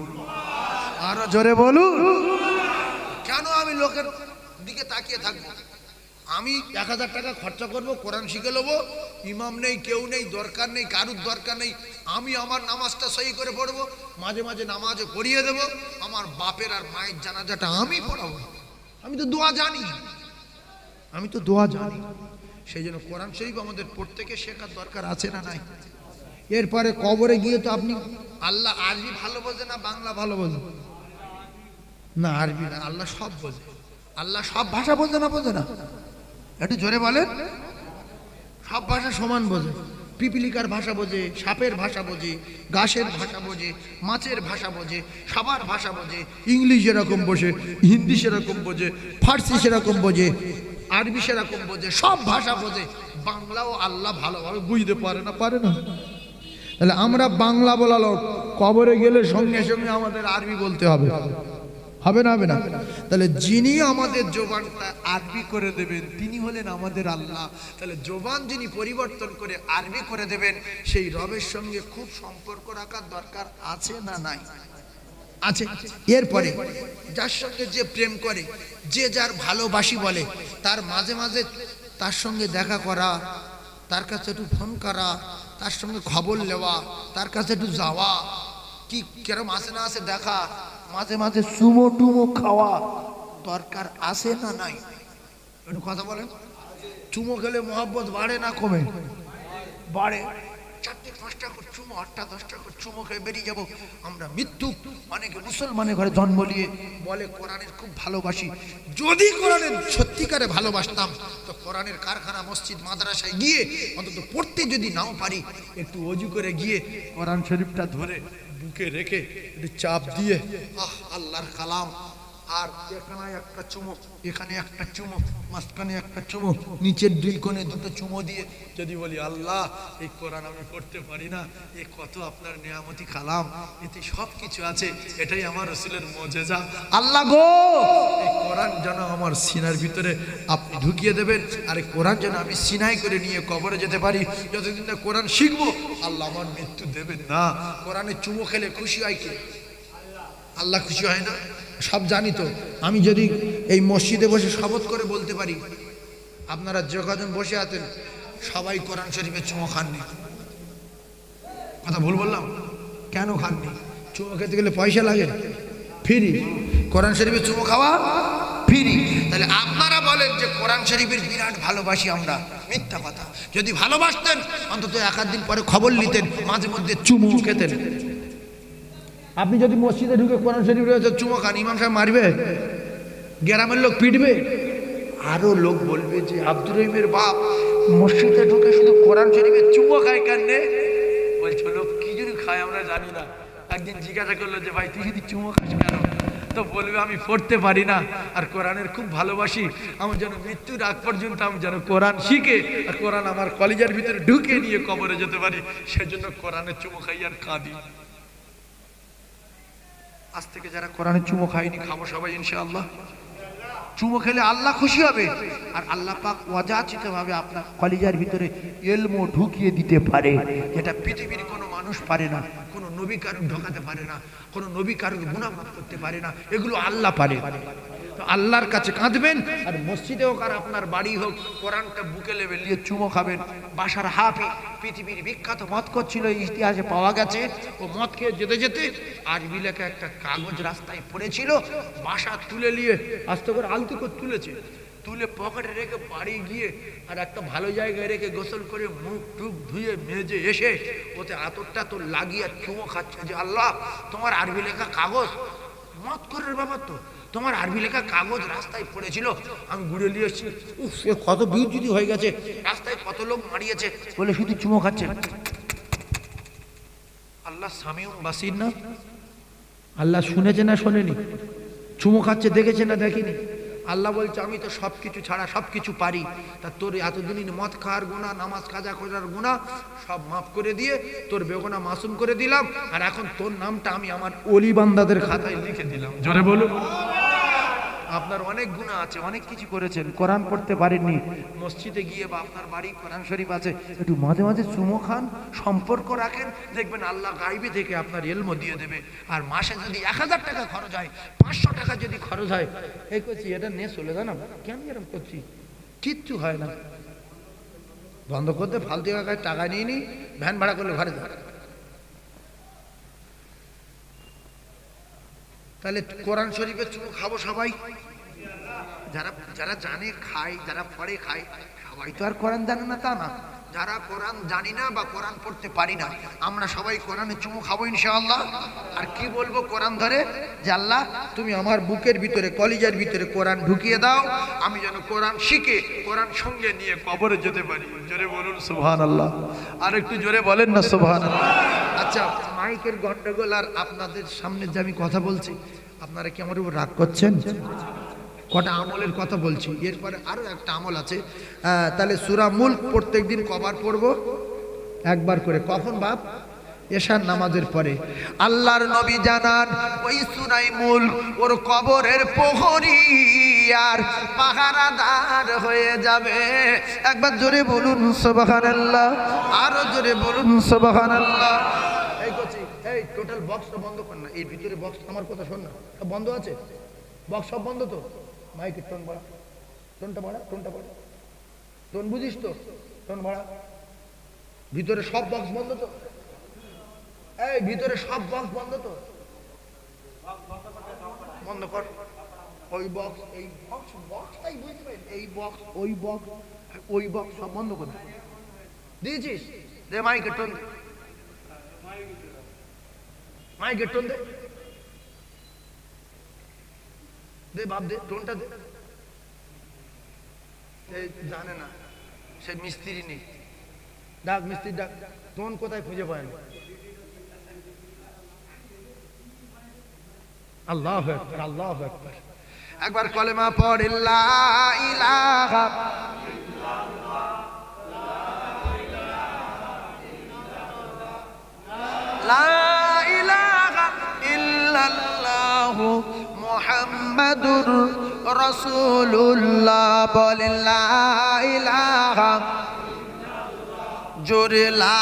আরো জোরে বলুন। কেন আমি লোকের দিকে তাকিয়ে থাকবো? আমি 1000 টাকা খরচা করবো, কোরআন শিখে নেবো, ইমাম নেই, কেউ নেই, দরকার নেই, কারুর দরকার নেই। আমি আমার নামাজটা সহি করে পড়বো, মাঝে মাঝে নামাজে পড়িয়ে দেবো, আমার বাপের আর মায়ের জানাজাটা আমি পড়াবো। আমি তো দোয়া জানি, আমি তো দোয়া জানি। সেই জন্য কোরআন শরীফ আমাদের প্রত্যেকে শেখার দরকার আছে না নাই? এরপরে কবরে গিয়ে তো আপনি আল্লাহ আরবি ভালো বোঝে না বাংলা ভালো বোঝে না? আরবি না, আল্লাহ সব বোঝে। আল্লাহ সব ভাষা বোঝে না? বোঝে না? একটু জোরে বলেন। সব ভাষা সমান বোঝে। পিপিলিকার ভাষা বোঝে, সাপের ভাষা বোঝে, গাছের ভাষা বোঝে, মাছের ভাষা বোঝে, সবার ভাষা বোঝে। ইংলিশ যেরকম বোঝে, হিন্দি সেরকম বোঝে, ফার্সি সেরকম বোঝে, আরবি সেরকম বোঝে, সব ভাষা বোঝে। বাংলাও আল্লাহ ভালোভাবে বুঝতে পারে না? পারে না? তাহলে আমরা বাংলা বলা লোক, কবরে গেলে সঙ্গে সঙ্গে আমাদের আরবি বলতে হবে? হবে না? হবে না? তাহলে যিনি আমাদের জবানটা আরবি করে দেবেন তিনি হলেন আমাদের আল্লাহ। তাহলে জবান যিনি পরিবর্তন করে আরবি করে দেবেন, সেই রবের সঙ্গে খুব সম্পর্ক রাখার দরকার আছে না নাই? আছে। এরপরে যার সঙ্গে যে প্রেম করে, যে যার ভালোবাসি বলে, তার মাঝে মাঝে তার সঙ্গে দেখা করা, তার কাছে একটু ফোন করা, তার সঙ্গে খবর নেওয়া, তার কাছে একটু যাওয়া, কি কেরম আসে না আসে দেখা, মাঝে মাঝে চুমো টুমো খাওয়া দরকার আছে না নাই? একটু কথা বলেন। চুমো খেলে মহব্বত বাড়ে না কমে? বাড়ে। 4টা 5টা করে চুমো, 8টা 10টা করে চুমো খেয়ে বেরিয়ে যাবো আমরা মৃত্যু। অনেকে মুসলমানের ঘরে জন্ম নিয়ে বলে কোরআনের খুব ভালোবাসি। যদি কোরআনের সত্যিকারে ভালোবাসতাম তো কোরআনের কারখানা, মসজিদ, মাদ্রাসায় গিয়ে অন্তত পড়তে যদি নাও পারি একটু অজু করে গিয়ে কোরআন শরীফটা ধরে বুকে রেখে একটু চাপ দিয়ে আল্লাহর কালাম, আর এখানে একটা চুমো, এখানে একটা চুমো, মাঝখানে একটা চুমো, নিচের 2 কোণে 2টো চুমো দিয়ে যদি বলি আল্লাহ এই কোরআন আমি পড়তে পারি না, এ কত আপনার নিয়ামতি কালাম, এতে সব কিছু আছে, এটাই আমার রাসূলের মুজিজা। আল্লাহ গো এই কোরআন যেন আমার সিনার ভিতরে আপনি ঢুকিয়ে দেবেন, আর এই কোরআন যেন আমি সিনাই করে নিয়ে কবরে যেতে পারি। যতদিন না কোরআন শিখবো আল্লাহ আমার মৃত্যু দেবেন না। কোরআনে চুমো খেলে খুশি হয় কে? আল্লাহ খুশি হয় না? সব জানি তো। আমি যদি এই মসজিদে বসে শপথ করে বলতে পারি আপনারা যে কজন বসে আছেন সবাই কোরআন শরীফে চুমো খাননি, কথা ভুল বললাম? কেন খাননি? চুমো খেতে গেলে পয়সা লাগে, ফ্রি। কোরআন শরীফে চুমো খাওয়া ফ্রি। তাহলে আপনারা বলেন যে কোরআন শরীফের বিরাট ভালোবাসি আমরা, মিথ্যা কথা। যদি ভালোবাসতেন অন্তত 1-8 দিন পরে খবর নিতেন, মাঝে মধ্যে চুমো খেতেন। আপনি যদি মসজিদে ঢুকে কোরআন শরীফ রয়েছে চুমো খান, ইমাম সাহেব মারবে, গ্রামের লোক পিটবে, আরো লোক বলবে যে আব্দুর রহিমের বাপ মসজিদে ঢুকে শুধু কোরআন শরীফে চুমো খায় কেন? বলছে লোক কি জন্য খায় আমরা জানি না। একদিন জিজ্ঞাসা করলো যে ভাই তুই যদি চুমো খাস কেন? তো বলবে আমি পড়তে পারি না আর কোরআনের খুব ভালোবাসি, আমার যেন মৃত্যুর আগ পর্যন্ত আমি যেন কোরআন শিখে আর কোরআন আমার কলিজার ভিতরে ঢুকে নিয়ে কবরে যেতে পারি, সেজন্য কোরআনের চুমো খাই আর কাঁদি। আজ থেকে যারা কোরআনের চুমো খায়নি খাবো সবাই ইনশাআল্লাহ। চুমো খেলে আল্লাহ খুশি হবে, আর আল্লাহ পাক অযাচিত ভাবে আপনার কলিজার ভিতরে ইলমও ঢুকিয়ে দিতে পারে, যেটা পৃথিবীর কোনো মানুষ পারে না, কোনো নবী কারুর ঢোকাতে পারে না, কোনো নবী কারুর গুনাহ মাফ করতে পারে না, এগুলো আল্লাহ পারে। তো আল্লাহর কাছে কাঁদবেন, আর মসজিদে হোক আর আপনার বাড়ি হোক কোরআনটা বুকে লেবে নিয়ে চুমো খাবেন। বাশার হাফি পৃথিবীর বিখ্যাত মদ ছিল, ইতিহাসে পাওয়া গেছে ও মদ খেয়ে যেতে যেতে আরবি লেখা একটা কাগজ রাস্তায় পড়েছিল, বাসা তুলে নিয়ে আস্তে করে আলতো করে তুলেছে, তুলে পকেটে রেখে বাড়ি গিয়ে আর একটা ভালো জায়গায় রেখে গোসল করে মুখ টুক ধুয়ে মেজে এসে ওতে আতরটা তো লাগিয়ে চুমো খাচ্ছে যে আল্লাহ তোমার আরবি লেখা কাগজ, মদ করার ব্যাপার তো, তোমার আরবি লেখা কাগজ রাস্তায় পড়েছিল, আমি ঘুরে নিয়ে এসেছি, উফ কত বিউটি হয়ে গেছে, রাস্তায় কত লোক মারিয়েছে বলে শুধু চুমো খাচ্ছে। আল্লাহ সামিউম বাসির না? আল্লাহ শুনেছে না শোনেনি? চুমো খাচ্ছে দেখেছে না দেখেনি? আল্লাহ বলছে আমি তো সবকিছু ছাড়া সবকিছু পারি, তা তোর এতদিন মদ খাওয়ার গুনাহ, নামাজ কাজা করার গুনাহ সব মাফ করে দিয়ে তোর বেগুনা মাসুম করে দিলাম, আর এখন তোর নামটা আমি আমার ওলি বান্দাদের খাতায় লিখে দিলাম। জোরে বলুন। আপনার অনেক গুনাহ আছে, অনেক কিছু করেছেন, কোরআন পড়তে পারেননি, মসজিদে গিয়ে বা আপনার বাড়ি কোরআন শরীফ আছে, একটু মাঝে মাঝে চুমো খান, সম্পর্ক রাখেন, দেখবেন আল্লাহ গাইবে থেকে আপনার ইলমও দিয়ে দেবে। আর মাসে যদি 1000 টাকা খরচ হয়, 500 টাকা যদি খরচ হয়, এই করছি এটা নিয়ে চলে যান, কেন এরকম করছি, কিচ্ছু হয় না, বন্ধ করতে ফালতু টাকা নিয়ে নি, ভ্যান ভাড়া করলে ঘরে যান। তাহলে কোরআন শরীফের চুমো খাবো সবাই, যারা যারা জানে খায়, যারা পড়ে খায়, সবাই তো আর কোরআন জানে না তা না, যারা কোরআন জানি না বা কোরআন পড়তে পারি না আমরা সবাই কোরআনে চুমো খাবো ইনশাআল্লাহ। আর কি বলবো কোরআন ধরে যে আল্লাহ তুমি আমার বুকের ভিতরে কলিজার ভিতরে কোরআন ঢুকিয়ে দাও, আমি যেন কোরআন শিখে কোরআন সঙ্গে নিয়ে কবরে যেতে পারি। জোরে বলুন সুবহানাল্লাহ, আর একটু জোরে বলেন না সুবহানাল্লাহ। আচ্ছা মাইকের গন্ডগোল আর আপনাদের সামনে যে আমি কথা বলছি আপনারা কি আমার উপর রাগ করছেন? কটা আমলের কথা বলছি, এরপরে আরো একটা আমল আছে। তাহলে সূরা মুলক প্রত্যেকদিন কবার পড়বো? একবার করে। কখন বাপ? এশার নামাজের পরে। আল্লাহর নবী জানান ওই সূরা মুলক ওর কবরের প্রহরী আর পাহারাদার হয়ে যাবে। একবার জোরে বলুন সুবহানাল্লাহ, আরো জোরে বলুন সুবহানাল্লাহ। এই করছি, এই টোটাল বক্সটা বন্ধ কর না, এই ভিতরে বক্স আমার কথা শোন না, সব বন্ধ আছে, বক্স সব বন্ধ তো, মাইকের টোন বাড়া, টোনটা বাড়া, টোনটা বাড়া, টোন বুঝিস তো, টোন বাড়া, ভিতরে সব বক্স বন্ধ তো, এই ভিতরে সব বক্স বন্ধ তো, বন্ধ কর। ওই বক্স এই বক্স, বক্সটাই বুঝতে পারি, এই বক্স ওই বক্স ওই বক্স সব বন্ধ করে দিয়েছিস, দে মাইকের টোন। মাইকের টোন দে, দে বাপ দে, টোনটা দে। জানে না, সে মিস্ত্রি নেই, ডাক মিস্ত্রি ডাক, টোন কোথায় খুঁজে পায় না। আল্লাহু আকবার, আল্লাহু আকবার। একবার কলেমা পড়ে লা ইলাহা লা ইলাহা ইল্লাল্লাহু মুহাম্মাদুর রাসূলুল্লাহ। বলে লা ইলাহা, জোরে লা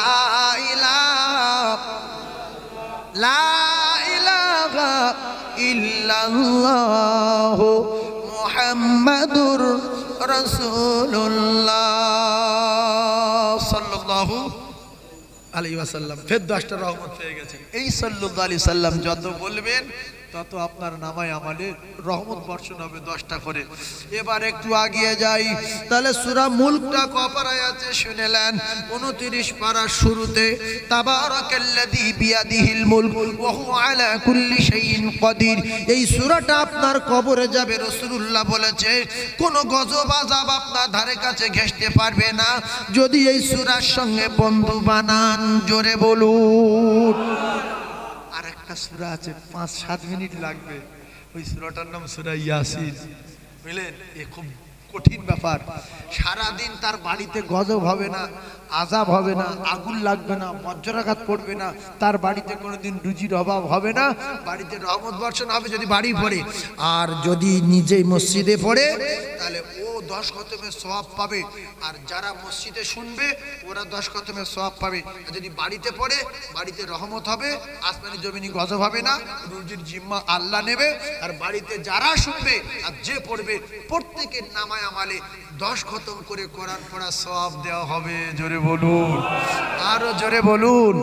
ইলাহা, লা ইলাহা ইল্লাল্লাহু মুহাম্মাদুর রাসূলুল্লাহ সাল্লাল্লাহু আলাইহি ওয়াসাল্লাম। ফের 10টা রহমত পেয়ে গেছেন। এই সাল্লাল্লাহু আলাইহি সাল্লাম যত বলবেন তত আপনার নামায় আমাদের রহমত বর্ষণ হবে 10টা করে। এবার একটু আগিয়ে যাই, তাহলে সূরা মুলকটা কপারায় আছে শুনেলেন 29 পারার শুরুতে, তাবারাকাল্লাযী বিয়াদিহিল মুলক ওয়া হুয়া আলা কুল্লি শাইইন কাদির। এই সূরাটা আপনার কবরে যাবে, রাসূলুল্লাহ বলেছে কোন গজব আযাব আপনার ধারে কাছে ঘেঁষতে পারবে না যদি এই সূরার সঙ্গে বন্ধু বানান। জোরে বলুন। আর একটা সূরা আছে 5-7 মিনিট লাগবে, ওই সূরাটার নাম সূরা ইয়াসিন। বুঝলেন, এ খুব কঠিন ব্যাপার। সারা দিন তার বাড়িতে গজব হবে না, আযাব হবে না, আগুন লাগবে না, বজ্রাঘাত পড়বে না, তার বাড়িতে কোনোদিন রুজির অভাব হবে না, বাড়িতে রহমত বর্ষণ হবে যদি বাড়ি পড়ে। আর যদি নিজেই মসজিদে পড়ে তাহলে ও 10 খতমের সওয়াব পাবে, আর যারা মসজিদে শুনবে ওরা 10 খতমের সওয়াব পাবে। আর যদি বাড়িতে পড়ে বাড়িতে রহমত হবে, আসমানি জমিনি গজব হবে না, রুজির জিম্মা আল্লাহ নেবে। আর বাড়িতে যারা শুনবে আর যে পড়বে প্রত্যেকের নামায় আমালে 10 খতম করে কোরআন পড়ার সওয়াব দেওয়া হবে। জোরে বলুন, আরো জোরে বলুন।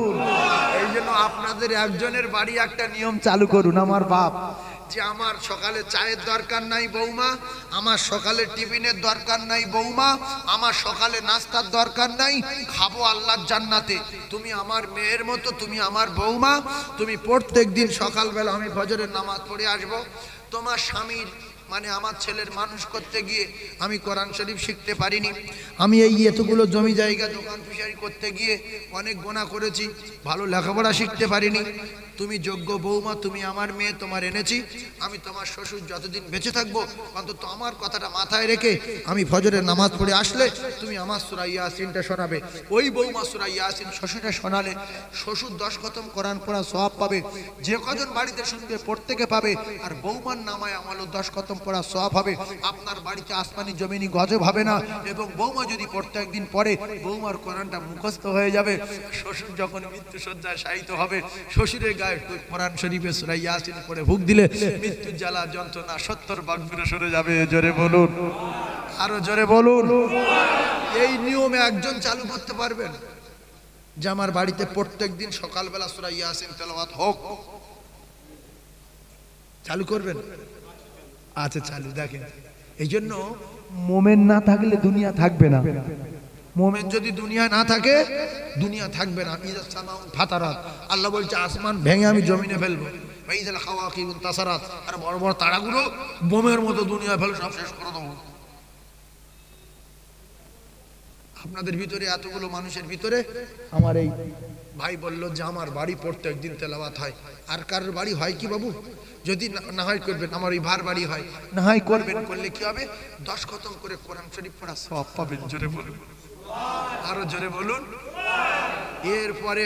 এই জন্য আপনাদের একজনের বাড়ি একটা নিয়ম চালু করুন, আমার বাপ, যে আমার সকালে চায়ের দরকার নাই বৌমা, আমার সকালে টিফিনের দরকার নাই বৌমা, আমার সকালে নাস্তার দরকার নাই, খাবো আল্লাহর জান্নাতে। তুমি আমার মেয়ের মতো, তুমি আমার বৌমা, তুমি প্রত্যেক দিন সকালবেলা আমি ফজরের নামাজ পড়ে আসবো। তোমার স্বামীর মানে আমার ছেলের মানুষ করতে গিয়ে আমি কোরআন শরীফ শিখতে পারিনি, আমি এই এতগুলো জমি জায়গা দোকান ফিশারি করতে গিয়ে অনেক গুনাহ করেছি, ভালো লেখাপড়া শিখতে পারিনি। তুমি যোগ্য বৌমা, তুমি আমার মেয়ে, তোমার এনেছি, আমি তোমার শ্বশুর যতদিন বেঁচে থাকবো অন্তত আমার কথাটা মাথায় রেখে আমি ফজরের নামাজ পড়ে আসলে তুমি আমার সূরা ইয়াসিনটা শোনাবে। ওই বৌমা সূরা ইয়াসিন শ্বশুরে শোনালে শ্বশুর 10 খতম কোরআন পড়া সওয়াব পাবে, যে কজন বাড়িতে শুনবে প্রত্যেকে পাবে। আর বৌমার নামায় আমারও 10 খতম পড়া সওয়াব হবে। আপনার বাড়িতে আসমানি জমিনি গজব হবে না। এবং বৌমা যদি প্রত্যেক দিন পড়ে বৌমার কোরআনটা মুখস্থ হয়ে যাবে। শ্বশুর যখন মৃত্যু শয্যায় শায়িত হবে, শ্বশুরের গায়ে কোরআন শরীফে সূরা ইয়াসিন পড়ে ফুঁক দিলে মৃত্যুর জ্বালা যন্ত্রণা 70 ভাগ দূরে সরে যাবে। জোরে বলুন, আরো জোরে বলুন। এই নিয়মে একজন চালু করতে পারবেন যে আমার বাড়িতে প্রত্যেক দিন সকালবেলা সূরা ইয়াসিন তেলাওয়াত হোক? চালু করবেন? আচ্ছা চালু। দেখেন, এই জন্য মোমেন না থাকলে দুনিয়া থাকবে না। মোমেন যদি দুনিয়া না থাকে দুনিয়া থাকবে না। ইযাস সামাউ ফাতারাত, আল্লাহ বলছে আসমান ভেঙে আমি জমিনে ফেলবো। ওয়াইযাল খাওয়াকিবুন তাসারাত, আর বড় বড় তারাগুলো বোমের মতো দুনিয়া ফেলে সব শেষ করে দেবো। আপনাদের ভিতরে এতগুলো মানুষের ভিতরে আমার এই ভাই বলল যে আমার বাড়ি প্রত্যেক দিন তেলাওয়াত হয়। আর কারোর বাড়ি হয় কি বাবু? যদি না হয় করবেন, আমার ওই ভার বাড়ি হয় না হয় করবেন, করলে কি হবে? 10 খতম করে কোরআন শরীফ পড়া সওয়াব পাবেন। জোরে বলুন, আরো জোরে বলুন। এরপরে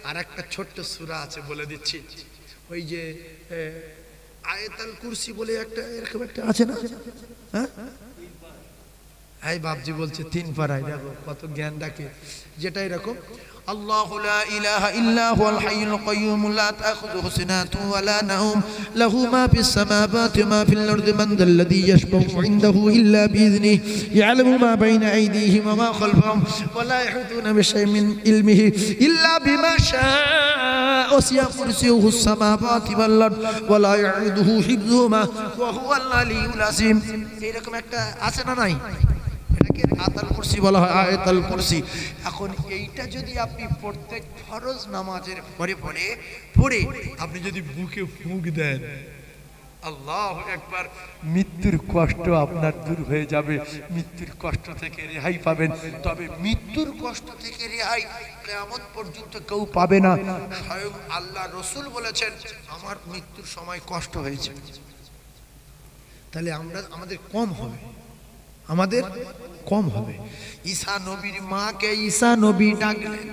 আর একটা ছোট্ট সূরা আছে বলে দিচ্ছি, ওই যে আয়াতুল কুরসি বলে একটা এরকম একটা আছে না? হ্যাঁ, এই বাপজি বলছে 3 পারায়, দেখো কত জ্ঞান ডাকে। যেটা এরকম الله لا إله إلا هو الحي القيوم لا تأخذه سنة ولا نوم له ما في السماوات وما في الأرض من ذا الذي يشفع عنده إلا بإذنه يعلم ما بين أيديهم وما خلفهم ولا يحيطون بشيء من علمه إلا بما شاء وسع كرسيه السماوات والأرض ولا يعوده حفظهما وهو العلي العظيم। এরকম একটা আছে না নাই? এটা এটাকে আয়াতুল কুরসি বলা হয়, আয়াতুল কুরসি। এখন এইটা যদি আপনি প্রত্যেক ফরজ নামাজের পরে পড়ে আপনি যদি বুকে ফুঁক দেন, আল্লাহু আকবার, মৃত্যুর কষ্ট আপনার দূর হয়ে যাবে, মৃত্যুর কষ্ট থেকে রেহাই পাবেন। তবে মৃত্যুর কষ্ট থেকে রেহাই কিয়ামত পর্যন্ত কেউ পাবে না। স্বয়ং আল্লাহ রাসূল বলেছেন, আমার মৃত্যুর সময় কষ্ট হয়েছে। তাহলে আমাদের কম হবে, আমাদের কম হবে। ঈসা নবীর মাকে ঈসা নবী ডাকলেন,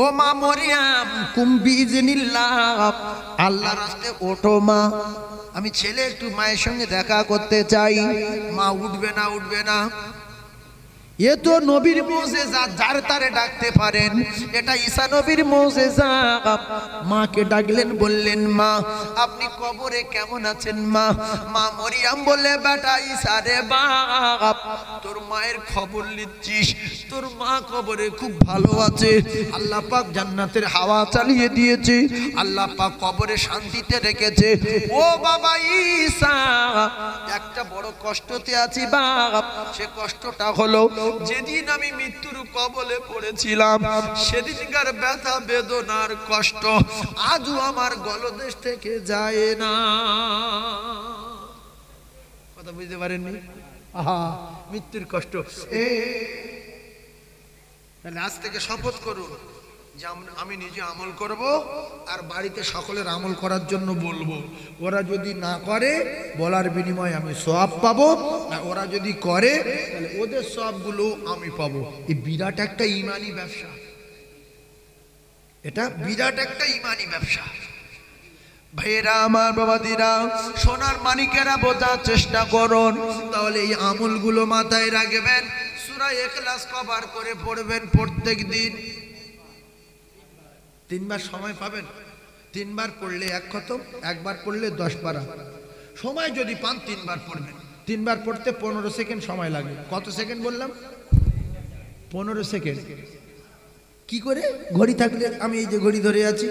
ও মা মরিয়াম কুম বিইজনিল্লাহ, আল্লাহর রাস্তায় ওঠো মা, আমি ছেলে একটু মায়ের সঙ্গে দেখা করতে চাই। মা উঠবে না, উঠবে না। এ তো নবীর মুজিজা, যার তারে ডাকতে পারেন, এটা ঈসা নবীর মুজিজা। মাকে ডাকলেন, বললেন মা আপনি কবরে কেমন আছেন মা? মা মরিয়াম বলে, বেটা ঈসা রে বাপ, তোর মায়ের খবর নিচ্ছিস? তোর মা কবরে খুব ভালো আছে, আল্লাহ পাক জান্নাতের হাওয়া চালিয়ে দিয়েছে, আল্লাহ পাক কবরে শান্তিতে রেখেছে। ও বাবা ঈসা, একটা বড় কষ্টতে আছি বাপ। সে কষ্টটা হলো, যেদিন আমি মৃত্যুর কবলে পড়েছিলাম, সেদিনকার ব্যথা বেদনার কষ্ট আজও আমার গলদেশ থেকে যায় না। কথা বুঝতে পারেননি? আহা, মৃত্যুর কষ্ট। তাহলে আজ থেকে শপথ করুন যে আমি নিজে আমল করব আর বাড়িতে সকলের আমল করার জন্য বলবো। ওরা যদি না করে, বলার বিনিময়ে আমি সওয়াব পাবো, না ওরা যদি করে তাহলে ওদের সওয়াবগুলো আমি পাবো। এই বিরাট একটা ঈমানি ব্যবসা, এটা বিরাট একটা ঈমানি ব্যবসা। ভাইয়েরা আমার, বাবাদিরা, সোনার মানিকেরা, বোঝার চেষ্টা করুন। তাহলে এই আমলগুলো মাথায় রাখবেন। সূরা ইখলাস কভার করে পড়বেন প্রত্যেক দিন। 3 বার সময় পাবেন, 3 বার পড়লে 1 খতম, 1 বার পড়লে 10 পারা। সময় যদি পান 3 বার পড়বেন। 3 বার পড়তে 15 সেকেন্ড সময় লাগে। কত সেকেন্ড বললাম? 15 সেকেন্ড। কি করে? ঘড়ি থাকলে, আমি এই যে ঘড়ি ধরে আছি।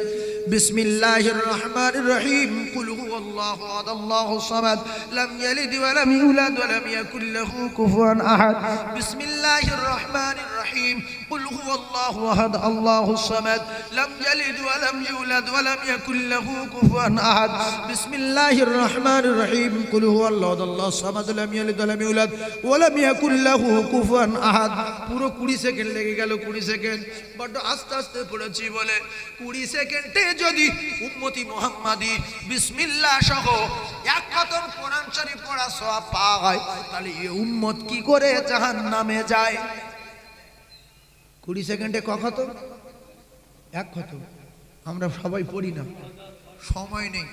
বিসমিল্লাহির রহমানির রহিম, কুল হুয়াল্লাহু আহাদ আল্লাহুস সামাদ লাম ইয়ালিদ ওয়া লাম ইউলাদ ওয়া লাম ইয়াকুল লাহু কুফুয়ান আহাদ। বিসমিল্লাহির রহমানির রহিম, কুল হুয়াল্লাহু আহাদ আল্লাহুস সামাদ লাম ইয়ালিদ ওয়া লাম ইউলাদ ওয়া লাম ইয়াকুল লাহু কুফুয়ান আহাদ। বিসমিল্লাহির রহমানির রহিম, কুল হুয়াল্লাহু আহাদ আল্লাহুস সামাদ লাম ইয়ালিদ ওয়া লাম ইউলাদ ওয়া লাম ইয়াকুল লাহু কুফুয়ান আহাদ। পুরো 20 সেকেন্ড লেগে গেল। 20 সেকেন্ড বড় আস্তে আস্তে পড়েছি বলে 20 সেকেন্ডে যদি উম্মতি মুহাম্মাদি বিসমিল্লাহ সহ 1 খতম কোরআন শরীফ পড়া সওয়াব পায়, তাহলে এই উম্মত কি করে জাহান্নামে যায়? 20 সেকেন্ডে ক খতম? 1 খতম। আমরা সবাই পড়ি না, সময় নেই।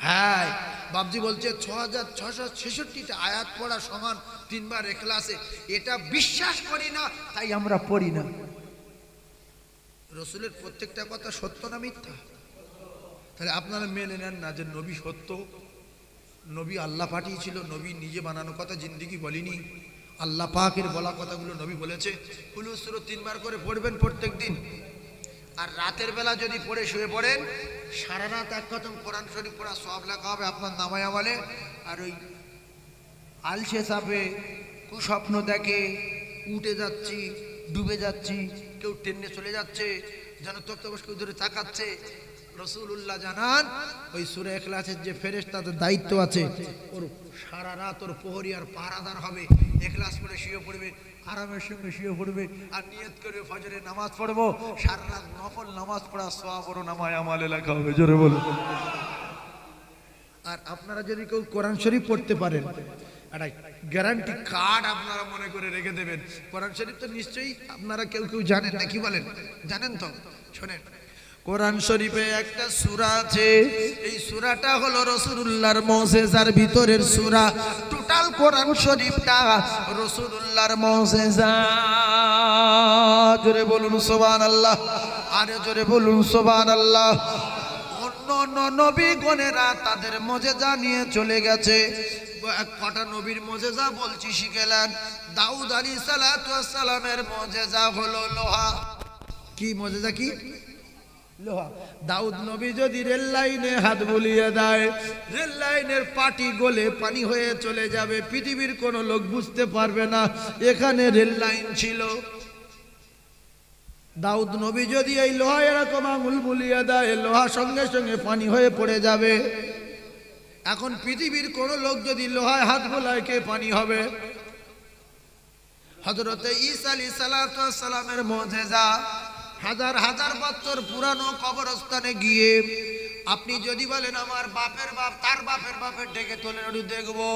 হ্যাঁ, বাবজি বলছে 6666টা আয়াত পড়া সমান 3 বার ইখলাসে। এটা বিশ্বাস করি না, তাই আমরা পড়ি না। রসুলের প্রত্যেকটা কথা সত্য না মিথ্যা? তাহলে আপনারা মেনে নেন না যে নবী সত্য, নবী আল্লাহ পাঠিয়েছিল, নবী নিজে বানানো কথা জিন্দিগি বলিনি, আল্লাহ পাকের বলা কথাগুলো নবী বলেছে। কুল সূরা 3 বার করে পড়বেন প্রত্যেক দিন। আর রাতের বেলা যদি পড়ে শুয়ে পড়েন, সারা রাত 1 খতম কোরআন শরীফ পড়া সওয়াব লেখা হবে আপনার নামায় আমলে। আর ওই আলসে চাপে, কুস্বপ্ন দেখে, উঠে যাচ্ছি, ডুবে যাচ্ছি, কেউ টেনে চলে যাচ্ছে, যেন তক্তপোষ ধরে তাকাচ্ছে, রাসূলুল্লাহ জানান ওই সূরা ইখলাসের যে ফেরেশতা, তাদের দায়িত্ব আছে, ওর সারা রাত ওর প্রহরী আর পাহারাদার হবে। ইখলাস পড়ে শুয়ে পড়বে, আরামের সঙ্গে শুয়ে পড়বে, আর নিয়ত করবে ফজরের নামাজ পড়বো। সারা রাত নফল নামাজ পড়া সওয়াব ওর নামায় আমলে লেখা হবে। জোরে বলো। আর আপনারা যদি কেউ কোরআন শরীফ পড়তে পারেন, একটা গ্যারান্টি কার্ড আপনারা মনে করে রেখে দেবেন। কোরআন শরীফ তো নিশ্চয়ই আপনারা কেউ কেউ জানেন না, কি বলেন? জানেন তো? শোনেন, কোরআন শরীফে একটা সূরা আছে, এই সূরাটা হলো রাসূলুল্লাহর মুজিজার ভিতরের সূরা। টোটাল কোরআন শরীফটা রাসূলুল্লাহর মুজিজা। জোরে বলুন সুবহানাল্লাহ, আরে জোরে বলুন সুবহানাল্লাহ। অন্য নবীগণেরা তাদের মুজিজা নিয়ে চলে গেছে। কটা নবীর মুজিজা বলছি শিখেলেন। দাউদ আলাইহিস সালাতু ওয়াস সালামের মুজিজা হলো লোহা। কি মুজিজা? কি লোহা। দাউদ নবী যদি রেল লাইনে হাত বুলিয়ে দেয়, রেল লাইনের পাটি গলে পানি হয়ে চলে যাবে, পৃথিবীর কোনো লোক বুঝতে পারবে না এখানে রেল লাইন ছিল। দাউদ নবী যদি এই লোহা এরকম আঙুল বুলিয়ে দেয়, লোহা সঙ্গে সঙ্গে পানি হয়ে পড়ে যাবে। এখন পৃথিবীর কোন লোক যদি লোহায় হাত বোলায়, কে পানি হবে? হযরতে ঈসা আলাইহিস সালামের মুজিজা। হাজার হাজার বছর পুরানো কবরস্থানে গিয়ে আপনি যদি বলেন আমার বাপের বাপ তার বাপের বাপের ডেকে তোলে একটু দেখবো,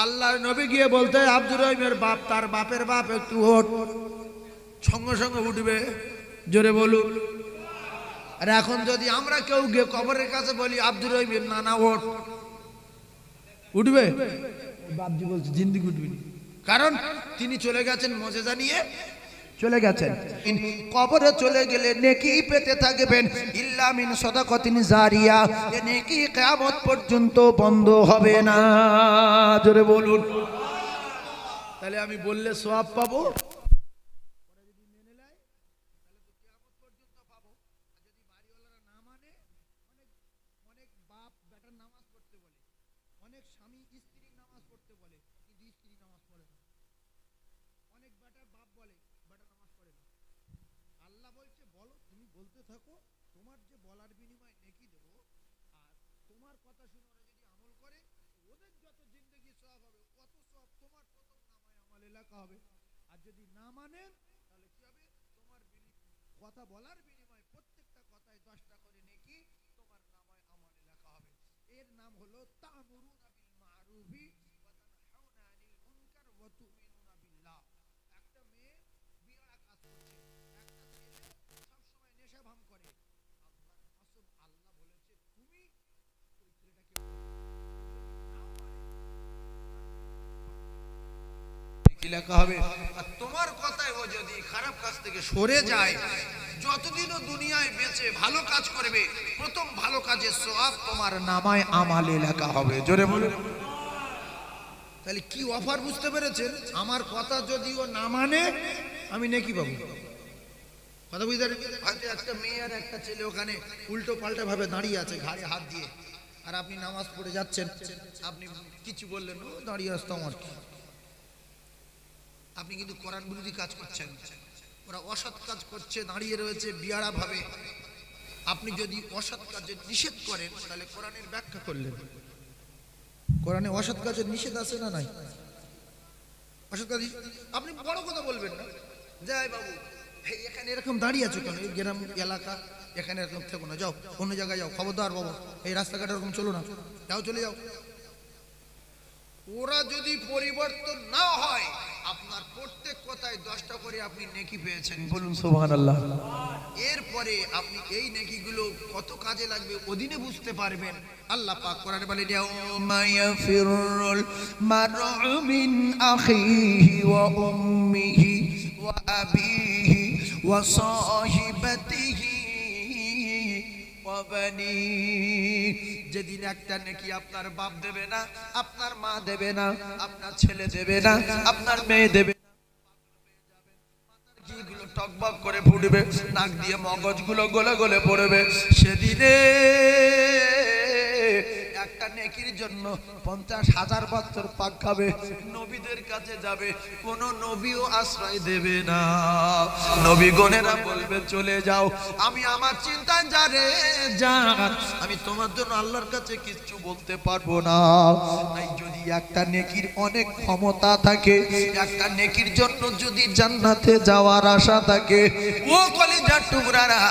আল্লাহর নবী গিয়ে বলতে আব্দুর রহিমের বাপ তার বাপের বাপ একটু ওঠ, সঙ্গে সঙ্গে উঠবে। জোরে বলুন। আর এখন যদি আমরা কেউ গিয়ে কবরের কাছে বলি আব্দুর রহিমের নানা ওঠ, উঠবে? বাপজি বলছে জিন্দিগি উঠবে না, কারণ তিনি চলে গেছেন মুজিজা নিয়ে চলে গেছেন। কবরে চলে গেলে নেকি পেতে থাকবেন, ইল্লা মিন সাদাকাতিন জারিয়া, এই নেকি কিয়ামত পর্যন্ত বন্ধ হবে না। জোরে বলুন। তাহলে আমি বললে সওয়াব পাবো, হবে। আর যদি না মানেন তাহলে কি হবে? তোমার কথা বলার বিনিময়ে প্রত্যেকটা কথায় 10টা করে নেকি তোমার নামায় আমলে লেখা হবে। এর নাম হলো তা'মুরুনা বিল মা'রুফি ওয়া তানহাউনা আনিল মুনকার ওয়া তু'মিনুনা বিল্লাহ। একটা মেয়ে বিয়ার কাজ করছে, একটা ছেলে সবসময় নেশা ভাম করে, আল্লাহর কসম আল্লাহ বলেছে তুমি ওই ছেলেটাকে লেখা হবে। আর তোমার কথায় ও যদি খারাপ কাজ থেকে সরে যায়, যতদিনও দুনিয়ায় বেঁচে ভালো কাজ করবে, প্রথম ভালো কাজের সওয়াব তোমার নামায় আমলে লেখা হবে। জোরে বলুন। তাহলে কি অফার বুঝতে পেরেছেন? আমার কথা যদি ও না মানে আমি নেকি পাবো। কথা বুঝতে পারছেন? হয়তো একটা মেয়ে আর একটা ছেলে ওখানে উল্টো পাল্টা ভাবে দাঁড়িয়ে আছে ঘাড়ে হাত দিয়ে, আর আপনি নামাজ পড়ে যাচ্ছেন, আপনি কিছু বললেন, ও দাঁড়িয়ে আসতাম আর কি। আপনি কিন্তু কোরআন বিরোধী কাজ করছেন, ওরা অসৎ কাজ করছে, দাঁড়িয়ে রয়েছে বিয়ারা ভাবে। আপনি যদি অসৎ কাজের নিষেধ করেন তাহলে কোরআনের ব্যাখ্যা করলেন। কোরআনে অসৎ কাজের নিষেধ আছে না নাই? অসৎ কাজ আপনি বড় কথা বলবেন না, যাই বাবু এখানে এরকম দাঁড়িয়ে আছো কেন, এই গ্রাম এলাকা এখানে এরকম থেকো না, যাও অন্য জায়গায় যাও, খবরদার বাবু এই রাস্তাঘাটে এরকম চলো না, যাও চলে যাও। ওরা যদি পরিবর্তন না হয়, আপনার প্রত্যেক কথায় 10টা করে আপনি নেকি পেয়েছেন। বলুন সুবহানাল্লাহ। এরপরে আপনি এই নেকিগুলো কত কাজে লাগবে ওদিনে বুঝতে পারবেন। আল্লাহ পাক কোরআনে বলেন, ইয়াউমা ইয়াফিরুল মারউ মিন আখিহি ওয়া উম্মিহি ওয়া আবিহি ওয়া সাহিবাতিহি ওয়া বানি। যেদিন একটা নেকি আপনার বাপ দেবে না, আপনার মা দেবে না, আপনার ছেলে দেবে না, আপনার মেয়ে দেবে না, ঘিগুলো টকবক করে ফুটবে, নাক দিয়ে মগজগুলো গলে গলে পড়বে। সেদিনে একটা নেকির জন্য 50,000 বছর পাক খাবে, নবীদের কাছে যাবে, কোন নবীও আশ্রয় দেবে না। নবীগণেরা বলবে চলে যাও, আমি আমার চিন্তায় জানে যান, আমি তোমার জন্য আল্লাহর কাছে কিছু বলতে পারবো না। তাই যদি একটা নেকির অনেক ক্ষমতা থাকে, একটা নেকির জন্য যদি জান্নাতে যাওয়ার আশা থাকে, ও কলিজার টুকরারা,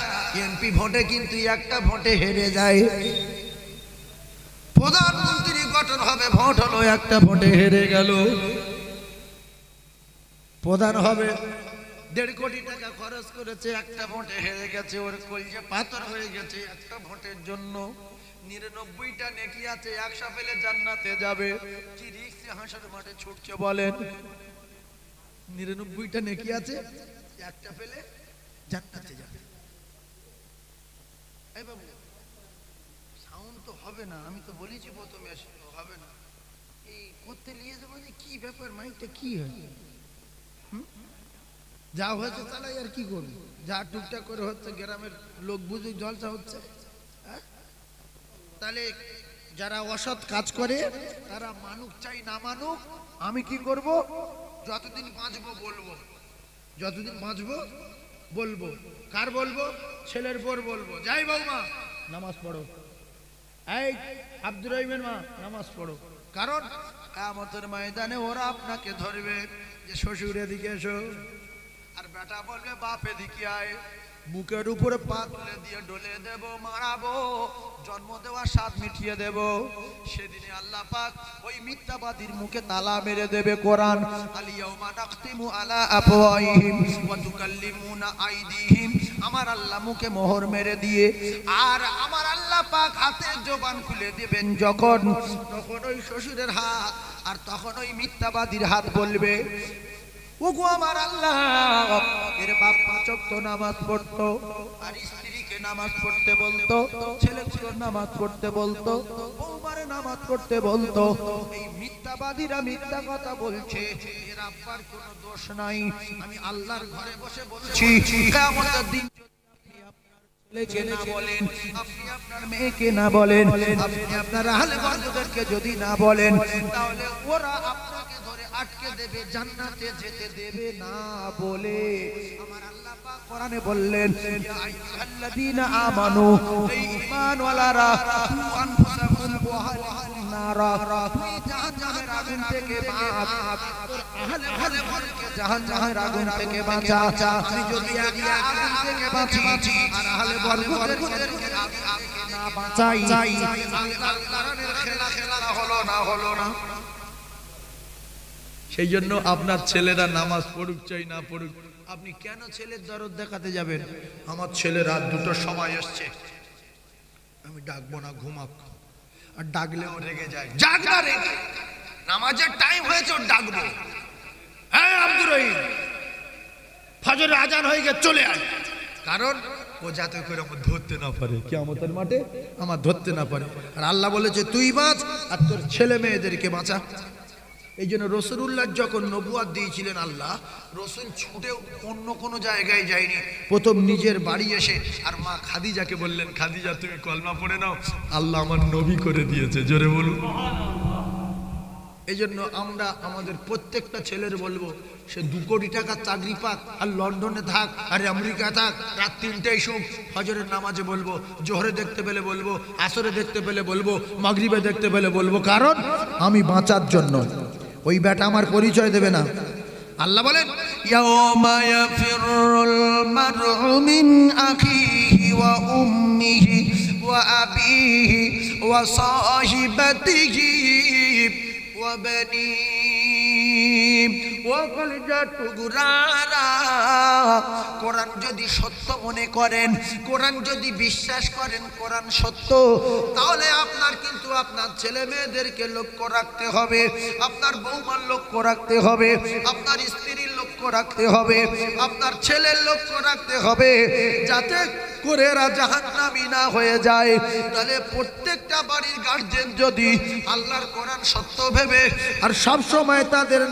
এমপি ভোটে কিন্তু একটা ভোটে হেরে যায়। প্রধানমন্ত্রী গঠন হবে, ভোট হলো একটা ভোটে হেরে গেল। প্রধান হবে, 1.5 কোটি টাকা খরচ করেছে, একটা ভোটে হেরে গেছে, ওর কলিজা পাথর হয়ে গেছে একটা ভোটের জন্য। 99টা নেকি আছে, 100 পেলে জান্নাতে যাবে। কি রিস্ক হাসর মাঠে ছুটছে বলেন? 99টা নেকি আছে, একটা পেলে জান্নাতে যাবে। এই বাবু সাউন্ড তো হবে না, আমি তো বলেছি প্রথমে হবে না। এই করতে নিয়ে যাবো, কি ব্যাপার, মাইকটা কি হয়? যা হয়েছে চালাই আর কি করবো, যা টুকটাক করে হচ্ছে গ্রামের লোক বুঝে জলসা হচ্ছে। তাহলে যারা অসৎ কাজ করে তারা মানুক চাই না মানুক, আমি কি করব, যতদিন বাঁচবো বলবো, যতদিন বাঁচবো বলবো। কার বলবো? ছেলের বোর বলবো, যাই বৌমা নামাজ পড়ো, এই আব্দুর রহিমের মা নামাজ পড়ো। কারণ কিয়ামতের ময়দানে ওরা আপনাকে ধরবে যে শ্বশুর এদিকে এসো, আর বেটা বলবে বাপ এদিকে আয়। বুকের উপরে পা তুলে দিয়ে ডলে দেব, মারাবো, জন্ম দেওয়ার স্বাদ মিটিয়ে দেব। সেদিনে আল্লাহ পাক ওই মিথ্যাবাদীর মুখে তালা মেরে দেবে। কোরআন, আল-ইয়াউমা নাখতিমু আলা আফওয়াহিহিম ওয়া তুকাল্লিমুনা আইদিহিম, আমার আল্লাহ মুখে মোহর মেরে দিয়ে আর আমার আল্লাহ পাক হাতের জবান খুলে দেবেন যখন, তখন ওই শ্বশুরের হাত আর তখন ওই মিথ্যাবাদীর হাত বলবে, ওগো আমার আল্লাহ, এর বাপ 5 ওয়াক্ত নামাজ পড়তো, আর স্ত্রীকে নামাজ পড়তে বলতো, ছেলেগুলোর নামাজ পড়তে বলতো, বৌমারে নামাজ পড়তে বলতো। এই মিথ্যাবাদীরা মিথ্যা কথা বলছে, এর আব্বার কোনো দোষ নাই। আমি আল্লাহর ঘরে বসে বলছি, কিয়ামতের দিন ছেলেকে না বলেন, আপনি আপনার মেয়েকে না বলেন, আপনি আপনার আহলে বন্ধুদেরকে যদি না বলেন, তাহলে ওরা আপনাকে ধরে আটকে দেবে, জান্নাতে যেতে দেবে না বলে আমার আল্লাহ পাক কোরআনে বললেন, ইয়া আইয়ুহাল্লাযীনা আমানু, এই ঈমানওয়ালারা, কু আনফুসাকুম ওয়া আহলিকুম নারা, তুমি জাহান্নামের আগুন থেকে বাঁচ, তোর আহলে বন্ধুকে জাহান্নামের আগুন থেকে বাঁচা। আমি যদি আগুন থেকে বাঁচি আর আহলে বন্ধুদেরকে না বাঁচাই, আল্লাহর খেলা হলো না। সেই জন্য আপনার ছেলেরা নামাজ পড়ুক চাই না পড়ুক, আপনি কেন ছেলের দরদ দেখাতে যাবেন? আমার ছেলে রাত 2টোর সময় এসছে, আমি ডাকবো না, ঘুমাক। আর ডাকলেও রেগে যায়, জাগ না রেগে, নামাজের টাইম হয়েছে, ওর ডাকবো, হ্যাঁ আব্দুর রহিম ফজরের আজান হয়ে গেছে চলে আয়। কারণ ও যাতে করে আমার ধরতে না পারে, কিয়ামতের মাঠে আমার ধরতে না পারে। আর আল্লাহ বলেছে তুই বাঁচ আর তোর ছেলে মেয়েদেরকে বাঁচা। এই জন্য রাসূলুল্লাহ যখন নবুয়াত দিয়েছিলেন আল্লাহ, রাসূল ছুটে অন্য কোনো জায়গায় যায়নি, প্রথম নিজের বাড়ি এসে আর মা খাদিজাকে বললেন, খাদিজা তুমি কলমা পড়ে নাও, আল্লাহ আমার নবী করে দিয়েছে, জোরে বলুন। এই জন্য আমরা আমাদের প্রত্যেকটা ছেলের বলবো, সে 2 কোটি টাকার চাকরি পাক আর লন্ডনে থাক আর আমেরিকা থাক, রাত 3টায় শুক, ফজরের নামাজে বলবো, জোহরে দেখতে পেলে বলবো, আসরে দেখতে পেলে বলবো, মাগরিবে দেখতে পেলে বলবো, কারণ আমি বাঁচার জন্য। ওই বেটা আমার পরিচয় দেবে না। আল্লাহ বলেন, ইয়াউমা ইয়াফিরুল মারউ মিন আখিহি ওয়া উম্মিহি ওয়া আবিহি ওয়া সাহিবাতিহি ওয়া বানিহি ওয়া কলিজা টুকরারা। কোরআন যদি সত্য মনে করেন, কোরআন যদি বিশ্বাস করেন কোরআন সত্য, তাহলে আপনার কিন্তু আপনার ছেলে মেয়েদেরকে লক্ষ্য রাখতে হবে, আপনার বৌমার লক্ষ্য রাখতে হবে, আপনার স্ত্রীর লক্ষ্য রাখতে হবে, আপনার ছেলের লক্ষ্য রাখতে হবে, যাতে করে এরা জাহান্নামী না হয়ে যায়। তাহলে প্রত্যেকটা বাড়ির গার্জেন যদি আল্লাহর কোরআন সত্য ভেবে আর সব সময় তাদের